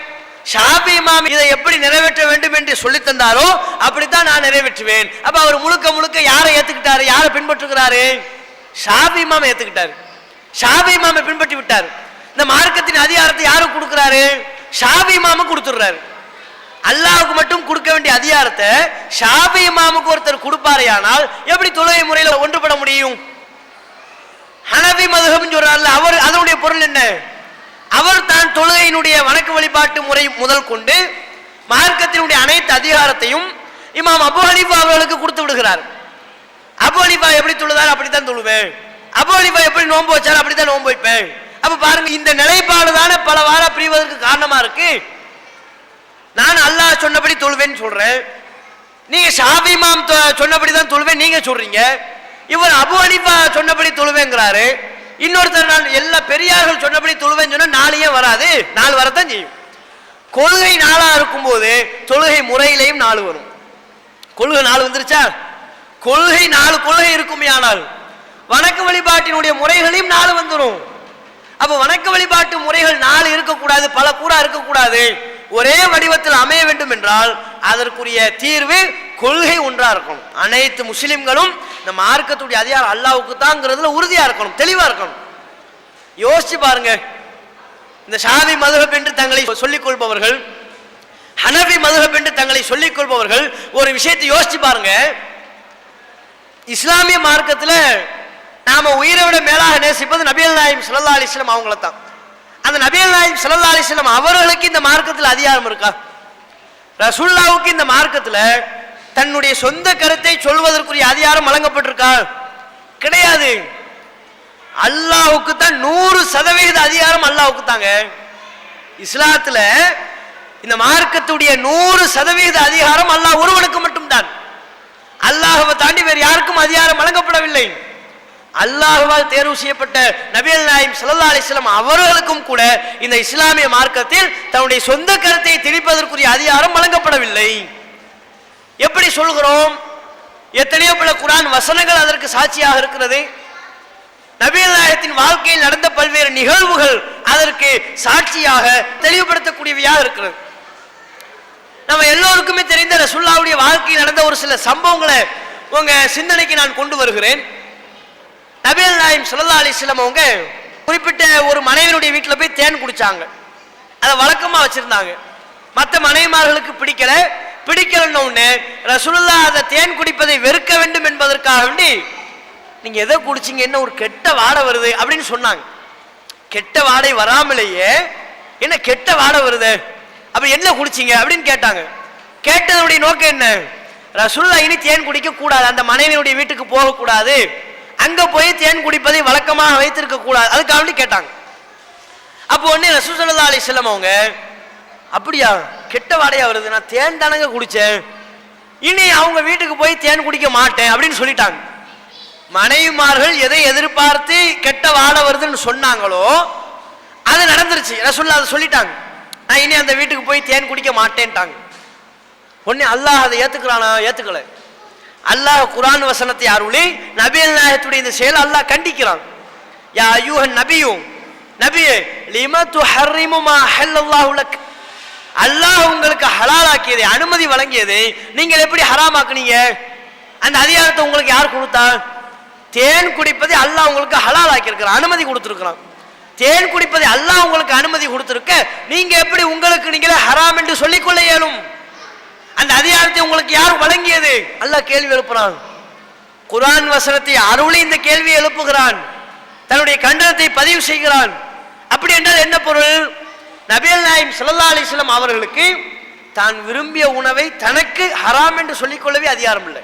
ஷாஃபி இமாம் இதை எப்படி நிறைவேற்ற வேண்டும் என்று சொல்லி தந்தாரோ அப்படித்தான் நான் நிறைவேற்றுவேன். அப்ப அவர் முழுக்க முழுக்க யாரை ஏத்துக்கிட்டாரு, யாரை பின்பற்றுகிறாரு? ஷாஃபி இமாம் ஏத்துக்கிட்டாரு. ஷாஃபி இமாமை பின்பற்றி விட்டார். இந்த மார்க்கத்தின் அதிகாரத்தை யாருக்கு கொடுக்கிறாரு? ஷாஃபி இமாமுக்கு கொடுத்துடுறாரு. அல்லாஹ்வுக்கு மட்டும் கொடுக்க வேண்டிய அதிகாரத்தை ஷாஃபி இமாமுக்கு ஒருத்தர் கொடுப்பாரையானால் எப்படி தொழுகை முறையில் ஒன்றுபட முடியும்? ஹனபி மதுஹப்னு சொல்றாருல, அவர் அதனுடைய பொருள் என்ன? அவர் தான் தொழுகையினுடைய வணக்க வழிபாட்டு முறை முதல் கொண்டு மார்க்கத்தினுடைய அனைத்து அதிகாரத்தையும் இமாம் அபு ஹனீஃபா அவர்களுக்கு கொடுத்து விடுகிறார். அபு ஹனீஃபா எப்படி தொழுதார் அப்படித்தான் தொழுவேன். அபு ஹனீஃபா எப்படி நோன்பு வச்சார் அப்படித்தான் நோன்பு வைப்பேன். அப்ப பாருங்க, இந்த நிலைப்பாடு தானே பல வார பிரிவதற்கு காரணமா இருக்கு. நான் அல்லாஹ் சொன்னபடி தொழுவேன்னு சொல்றேன், நீங்க ஷாஃபி இமாம் சொன்னபடி தான் தொழுவேன் நீங்க சொல்றீங்க. இவர் அபு ஹனீஃபா சொன்னபடி தொழுவேங்கிறாரு. இன்னொருத்தர் நான் எல்லா பெரியார்கள் சொன்னபடி தொழுவேன்னு சொன்னா 4 ஏன் வராது? 4 வரத்தான் செய்யும். கொள்கை 4ஆ இருக்கும்போது தொழுகை முறையிலையும் 4 வரும். கொள்கை 4 வந்துருச்சா? கொள்கை 4 கொள்கை இருக்குமே, ஆனால் வணக்க வழிபாட்டினுடைய முறைகளையும் 4 வந்துடும். அப்ப வணக்க வழிபாட்டு முறைகள் 4 இருக்கக்கூடாது, பல கூறா இருக்கக்கூடாது, ஒரே வடிவத்தில் அமைய வேண்டும் என்றால் அதற்குரிய தீர்வு கொள்கை ஒன்றா இருக்கணும். அனைத்து முஸ்லிம்களும் இந்த மார்க்கத்துடைய அதிகாரம் அல்லாஹ்வுக்கு தான்ங்கிறதுல உறுதியா இருக்கணும், தெளிவா இருக்கணும். யோசிச்சு பாருங்க, இந்த ஷாஃபி மதுஹப் என்று தங்களை சொல்லிக் கொள்பவர்கள், ஹனபி மதுஹப் என்று தங்களை சொல்லிக் கொள்பவர்கள் ஒரு விஷயத்தை யோசிச்சு பாருங்க. இஸ்லாமிய மார்க்கத்தில் நாம உயிரை விட மேலாக நேசிப்பது நபிகள் நாயகம் ஸல்லல்லாஹு அலைஹி வஸல்லம் அவங்கள தான். அந்த நபிகள் நாயகம் ஸல்லல்லாஹு அலைஹி வஸல்லம் அவர்களுக்கு இந்த மார்க்கத்தில் அதிகாரம் இருக்கா? ரசூலுல்லாஹ்வுக்கு இந்த மார்க்கத்தில் தன்னுடைய சொந்த கருத்தை சொல்வதற்குரிய அதிகாரம் வழங்கப்பட்டிருக்கா? கிடையாது. அல்லாஹ்வுக்கு தான் 100% அதிகாரம் அல்லாஹ்வுக்கு தாங்க. இஸ்லாத்துல இந்த மார்க்கத்துடைய 100% அதிகாரம் அல்லாஹ் ஒருவனுக்கு மட்டும்தான். அல்லாஹ்வை தாண்டி வேறு யாருக்கும் அதிகாரம் வழங்கப்படவில்லை. அல்லாஹ்வால் தேர்வு செய்யப்பட்ட நபிகள் நாயகம் ஸல்லல்லாஹு அலைஹி வஸல்லம் அவர்களுக்கும் கூட இந்த இஸ்லாமிய மார்க்கத்தில் தன்னுடைய சொந்த கருத்தை திணிப்பதற்குரிய அதிகாரம் வழங்கப்படவில்லை. எப்படி சொல்கிறோம்? எத்தனையோ பல குர்ஆன் வசனங்கள் அதற்கு சாட்சியாக இருக்கிறது. நபிகள் நாயகத்தின் வாழ்க்கையில் நடந்த பல்வேறு நிகழ்வுகள் அதற்கு சாட்சியாக தெளிவுபடுத்தக்கூடியவையாக இருக்கிறது. நம்ம எல்லோருக்குமே தெரிந்த ரசூலுல்லாஹ்வுடைய வாழ்க்கையில் நடந்த ஒரு சில சம்பவங்களை உங்க சிந்தனைக்கு நான் கொண்டு வருகிறேன். நபிகள் நாயகம் ஸல்லல்லாஹு அலைஹி வஸல்லம் அவங்க குறிப்பிட்ட ஒரு மனைவியினுடைய வீட்டில் போய் தேன் குடிச்சாங்க. அதை வழக்கமாக வச்சிருந்தாங்க. மற்ற மனைவிமார்களுக்கு பிடிக்கலன்னு உடனே ரசூலுல்லாஹ் அதை தேன் குடிப்பதை வெறுக்க வேண்டும் என்பதற்காக வேண்டி, நீங்க எதை குடிச்சிங்க, என்ன ஒரு கெட்ட வாடை வருது அப்படின்னு சொன்னாங்க. கெட்ட வாடை வராமலேயே என்ன கெட்ட வாடை வருது, அப்ப என்ன குடிச்சிங்க அப்படின்னு கேட்டாங்க. கேட்டதனுடைய நோக்கம் என்ன? ரசூலுல்லாஹ் இனி தேன் குடிக்க கூடாது, அந்த மனைவியுடைய வீட்டுக்கு போகக்கூடாது, அங்க போய் தேன் குடிப்பதை வழக்கமாக வைத்திருக்க கூடாது, அதுக்காக வேண்டி கேட்டாங்க. அப்போ உடனே ரசூல் ஸல்லல்லாஹு அலைஹி வஸல்லம் அவங்க, அப்படியா கெட்ட வாடையா வருது, நான் தேன் தானங்க குடிச்சேன், இனி அவங்க வீட்டுக்கு போய் தேன் குடிக்க மாட்டேன் அப்படின்னு சொல்லிட்டாங்க. மனைவிமார்கள் எதை எதிர்பார்த்து கெட்ட வாடை வருதுன்னு சொன்னாங்களோ அது நடந்துருச்சு. ரசூலுல்லாஹ் அதை சொல்லிட்டாங்க, நான் இனி அந்த வீட்டுக்கு போய் தேன் குடிக்க மாட்டேன்ட்டாங்க. உடனே அல்லாஹ் அதை ஏத்துக்கிறானா? ஏத்துக்கல. அல்லாஹ் குர்ஆன் வசனத்தை அருளி நபிகள் நாயகத்துடைய இந்த செயல் அல்லாஹ் கண்டிக்கிறான். யா அய்யுஹன் நபியு, நபியே லிமா துஹர்ரிமு மா ஹல்லல்லாஹு லக், அல்லாஹ் உங்களுக்கு ஹலாலாக்கியதை, அனுமதி வழங்கியதை நீங்கள் எப்படி ஹராமாக்குனீங்க? அந்த அதிகாரத்தை உங்களுக்கு யார் கொடுத்தா? தேன் குடிப்பதை அல்லாஹ் உங்களுக்கு ஹலால் ஆக்கியிருக்கிறான், அனுமதி கொடுத்திருக்கிறான். தேன் குடிப்பதை அல்லாஹ் உங்களுக்கு அனுமதி கொடுத்திருக்க நீங்க எப்படி உங்களுக்கு நீங்களே ஹராம் என்று சொல்லிக்கொள்ள இயலும்? அந்த அதிகாரத்தை உங்களுக்கு யார் வழங்கியது? அல்லாஹ் கேள்வி எழுப்புறான். குர்ஆன் வசனத்தை அருளி இந்த கேள்வியை எழுப்புகிறான், தன்னுடைய கண்டனத்தை பதிவு செய்கிறான். அப்படி என்றால் என்ன பொருள்? நபிகள் நாயகம் ஸல்லல்லாஹு அலைஹி வஸல்லம் அவர்களுக்கு தான் விரும்பிய உணவை தனக்கு ஹராம் என்று சொல்லிக்கொள்ளவே அதிகாரம் இல்லை.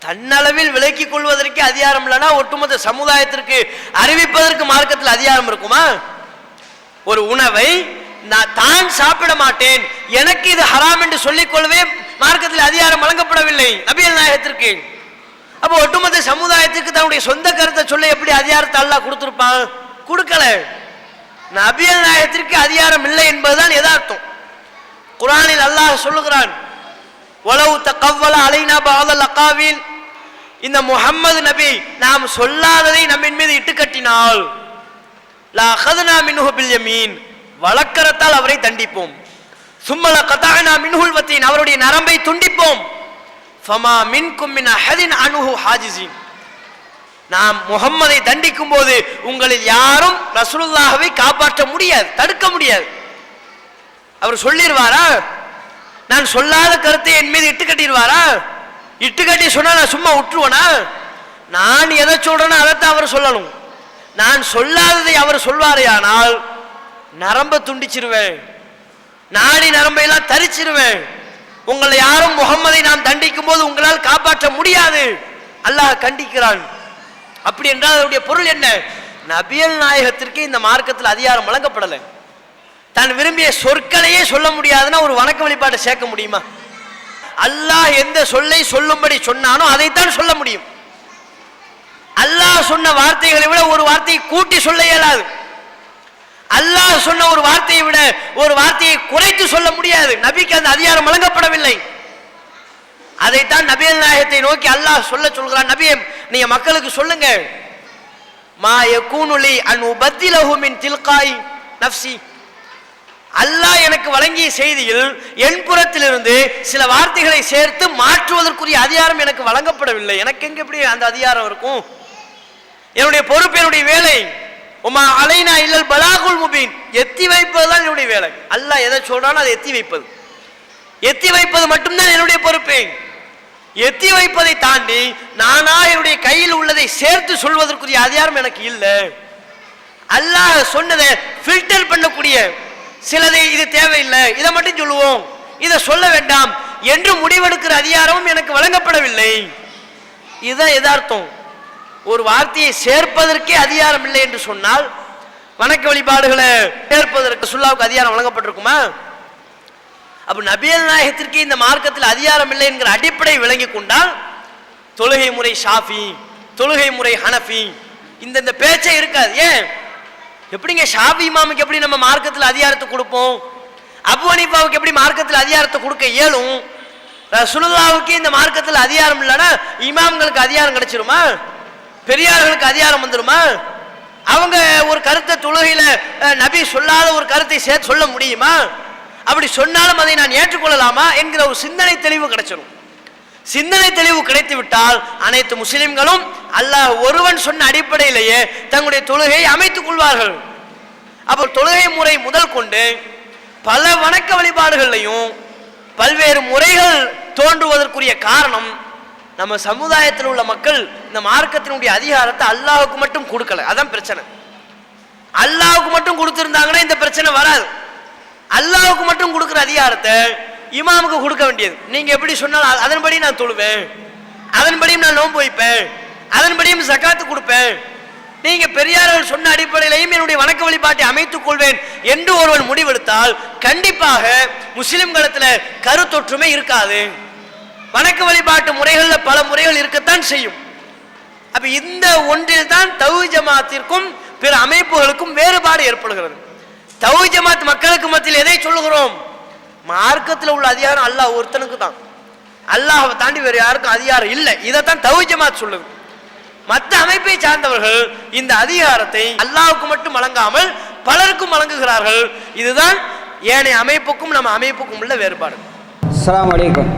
தன்னளவில் விலக்கிக் கொள்வதற்கு அதிகாரம் இல்லைன்னா ஒட்டுமொத்த சமுதாயத்திற்கு அறிவிப்பதற்கு மார்க்கத்தில் அதிகாரம் இருக்குமா? ஒரு உணவை தான் சாப்பிட மாட்டேன், எனக்கு இது ஹராம் என்று சொல்லிக்கொள்ளவே மார்க்கத்தில் அதிகாரம் வழங்கப்படவில்லை நபிகள் நாயகத்திற்கு. அப்போ ஒட்டுமொத்த சமுதாயத்துக்கு தன்னுடைய சொந்த கருத்தை சொல்ல எப்படி அதிகாரத்தை அல்லாஹ் கொடுத்திருப்பான்? கொடுக்கல. நபிகள் நாயகத்திற்கு அதிகாரம் இல்லை என்பதுதான் யதார்த்தம். குர்ஆனில் அல்லாஹ் சொல்லுகிறான், வலவு தகவ்வல அலைனா பஅதல் அகாவில், இந்த முஹம்மது நபி நாம் சொல்லாததை நம்மின் மீது இட்டு கட்டினால் லா அகதுனா மின்ஹு பில் யமீன், வலக்கரத்தால் அவரை தண்டிப்போம். சும்மல கதஅனா மின்ஹுல் வத்தீன், அவருடைய நரம்பை துண்டிப்போம். ஃபமா மின்கும் மின் அஹதின் அன்ஹு ஹாஜிஸின், நாம் முஹம்மதை தண்டிக்கும் போது உங்களில் யாரும் ரசூலுல்லாஹ்வை காப்பாற்ற முடியாது, தடுக்க முடியாது. அவர் சொல்லிடுவாரா? நான் சொல்லாத கருத்தை என் மீது இட்டு கட்டிடுவாரா? இட்டு கட்டி சொன்னா நான் சும்மா விட்டுருவேனா? நான் எதை சொல்றேனோ அதைத்தான் அவர் சொல்லணும். நான் சொல்லாததை அவர் சொல்வாரே ஆனால் நரம்ப துண்டிச்சிருவேன், நாடி நரம்பையெல்லாம் தரிச்சிருவேன். உங்களை யாரும் முஹம்மதை நாம் தண்டிக்கும் போது உங்களால் காப்பாற்ற முடியாது, அல்லாஹ் கண்டிக்கிறான். அப்படி என்றால் அதனுடைய பொருள் என்ன? நபியல் நாயகத்திற்கு இந்த மார்க்கத்தில் அதிகாரம் வழங்கப்படலை. தான் விரும்பிய சொற்களையே சொல்ல முடியாதுன்னா ஒரு வணக்க வழிபாட்டை சேர்க்க முடியுமா? அல்லாஹ் எந்த சொல்லை சொல்லும்படி சொன்னானோ அதைத்தான் சொல்ல முடியும். அல்லாஹ் சொன்ன வார்த்தைகளை விட ஒரு வார்த்தையை கூட்டி சொல்ல இயலாது. அல்லாஹ் சொன்ன ஒரு வார்த்தையை விட ஒரு வார்த்தையை குறைத்து சொல்ல முடியாது. நபிக்கு அந்த அதிகாரம் வழங்கப்படவில்லை. அதைத்தான் நபியல் நாயகத்தை நோக்கி அல்லாஹ் சொல்கிறான். நபியே, நீங்க மக்களுக்கு சொல்லுங்க, மா யகூனு லி அன் உபத்திலஹு மின் தில்காய் நஃப்ஸி, அல்லாஹ் எனக்கு வழங்கிய செய்தியில் என் புறத்திலிருந்து சில வார்த்தைகளை சேர்த்து மாற்றுவதற்குரிய அதிகாரம் எனக்கு வழங்கப்படவில்லை. எனக்கு எங்க எப்படி அந்த அதிகாரம் இருக்கும்? என்னுடைய பொறுப்பு, என்னுடைய வேலை. உமா அலைனா இல்லல் பலாகுல் முபீன், எத்தி வைப்பதுதான் என்னுடைய வேலை. அல்லாஹ் எதை சொல்றானோ அதை எத்தி வைப்பது, எத்தி வைப்பது மட்டும்தான் என்னுடைய பொறுப்பு. எத்தி வைப்பதை தாண்டி நானா என்னுடைய கையில் உள்ளதை சேர்த்து சொல்வதற்குரிய அதிகாரம் எனக்கு இல்லை. அல்லாஹ் சொன்னதை ஃபில்டர் பண்ணக்கூடிய சிலதை இது தேவையில்லை, இதை மட்டும் சொல்லுவோம், இதை சொல்ல வேண்டாம் என்று முடிவெடுக்கிற அதிகாரமும் எனக்கு வழங்கப்படவில்லை. இதுதான் எதார்த்தம். ஒரு வார்த்தையை சேர்ப்பதற்கே அதிகாரம் இல்லை என்று சொன்னால் வணக்க வழிபாடுகளை சேர்ப்பதற்கு சுல்லாவுக்கு அதிகாரம் வழங்கப்பட்டிருக்குமா? அப்ப நபியல் நாயகத்திற்கு இந்த மார்க்கத்தில் அதிகாரம் இல்லை என்கிற அடிப்படை விளங்கி கொண்டால் தொழுகை முறை ஷாஃபி, தொழுகை முறை ஹனஃபி, இந்த பேச்சே இருக்காது. ஏன்? எப்படிங்க ஷாஃபி இமாமுக்கு எப்படி நம்ம மார்க்கத்தில் அதிகாரத்தை கொடுப்போம்? அபு ஹனீஃபாவுக்கு எப்படி மார்க்கத்தில் அதிகாரத்தை கொடுக்க இயலும்? ரசூலுல்லாஹ்வுக்கு இந்த மார்க்கத்தில் அதிகாரம் இல்லைன்னா இமாம்களுக்கு அதிகாரம் கிடைச்சிருமா? பெரியார்களுக்கு அதிகாரம் வந்துருமா? அவங்க ஒரு கருத்தை தொழுகையில நபி சொல்லாத ஒரு கருத்தை சேர்த்து சொல்ல முடியுமா? அப்படி சொன்னாலும் அதை நான் ஏற்றுக்கொள்ளலாமா என்கிற ஒரு சிந்தனை தெளிவு கிடைச்சிடும். சிந்தனை தெளிவு கிடைத்து விட்டால் அனைத்து முஸ்லிம்களும் அல்லாஹ் ஒருவன் சொன்ன அடிப்படையிலேயே தங்களுடைய தொழுகையை அமைத்துக் கொள்வார்கள். அப்போ தொழுகை முறை முதல் கொண்டு பல வணக்க வழிபாடுகளையும் பல்வேறு முறைகள் தோன்றுவதற்குரிய காரணம் நம்ம சமுதாயத்தில் உள்ள மக்கள் இந்த மார்க்கத்தினுடைய அதிகாரத்தை அல்லாஹ்வுக்கு மட்டும் கொடுக்கல. அதான் பிரச்சனை. அல்லாஹ்வுக்கு மட்டும் கொடுத்திருந்தாங்கன்னா இந்த பிரச்சனை வராது. அல்லாஹ்வுக்கு மட்டும் கொடுக்கிற அதிகாரத்தை இமாமுக்கு கொடுக்க வேண்டியது. நீங்க எப்படி சொன்னாலும் அதன்படி நான் தொழுவேன், அதன்படியும் நான் நோன்பு வைப்பேன், அதன்படியும் ஜகாத்து கொடுப்பேன், நீங்க பெரியார்கள் சொன்ன அடிப்படையிலையும் என்னுடைய வணக்க வழிபாட்டை அமைத்துக் கொள்வேன் என்று ஒருவன் முடிவெடுத்தால் கண்டிப்பாக முஸ்லிம்களத்துல கருத்தொற்றுமை இருக்காது. வணக்க வழிபாட்டு முறைகள்ல பல முறைகள் இருக்கத்தான் செய்யும். அப்ப இந்த ஒன்றில் தான் தௌஹீத் ஜமாத்திற்கும் பிற அமைப்புகளுக்கும் வேறுபாடு ஏற்படுகிறது. தௌஹீத் ஜமாத் மக்களுக்கு மத்தியில் எதை சொல்லுகிறோம்? மார்க்கத்தில் உள்ள அதிகாரம் அல்லாஹ் ஒருத்தனுக்கு தான், அல்லாஹ்வை தாண்டி வேறு யாருக்கும் அதிகாரம் இல்லை. இதைத்தான் தௌஹீத் ஜமாத் சொல்லுது. மற்ற அமைப்பை சார்ந்தவர்கள் இந்த அதிகாரத்தை அல்லாஹ்வுக்கு மட்டும் வழங்காமல் பலருக்கும் வழங்குகிறார்கள். இதுதான் ஏனைய அமைப்புக்கும் நம்ம அமைப்புக்கும் உள்ள வேறுபாடு. அஸ்ஸலாமு அலைக்கும்.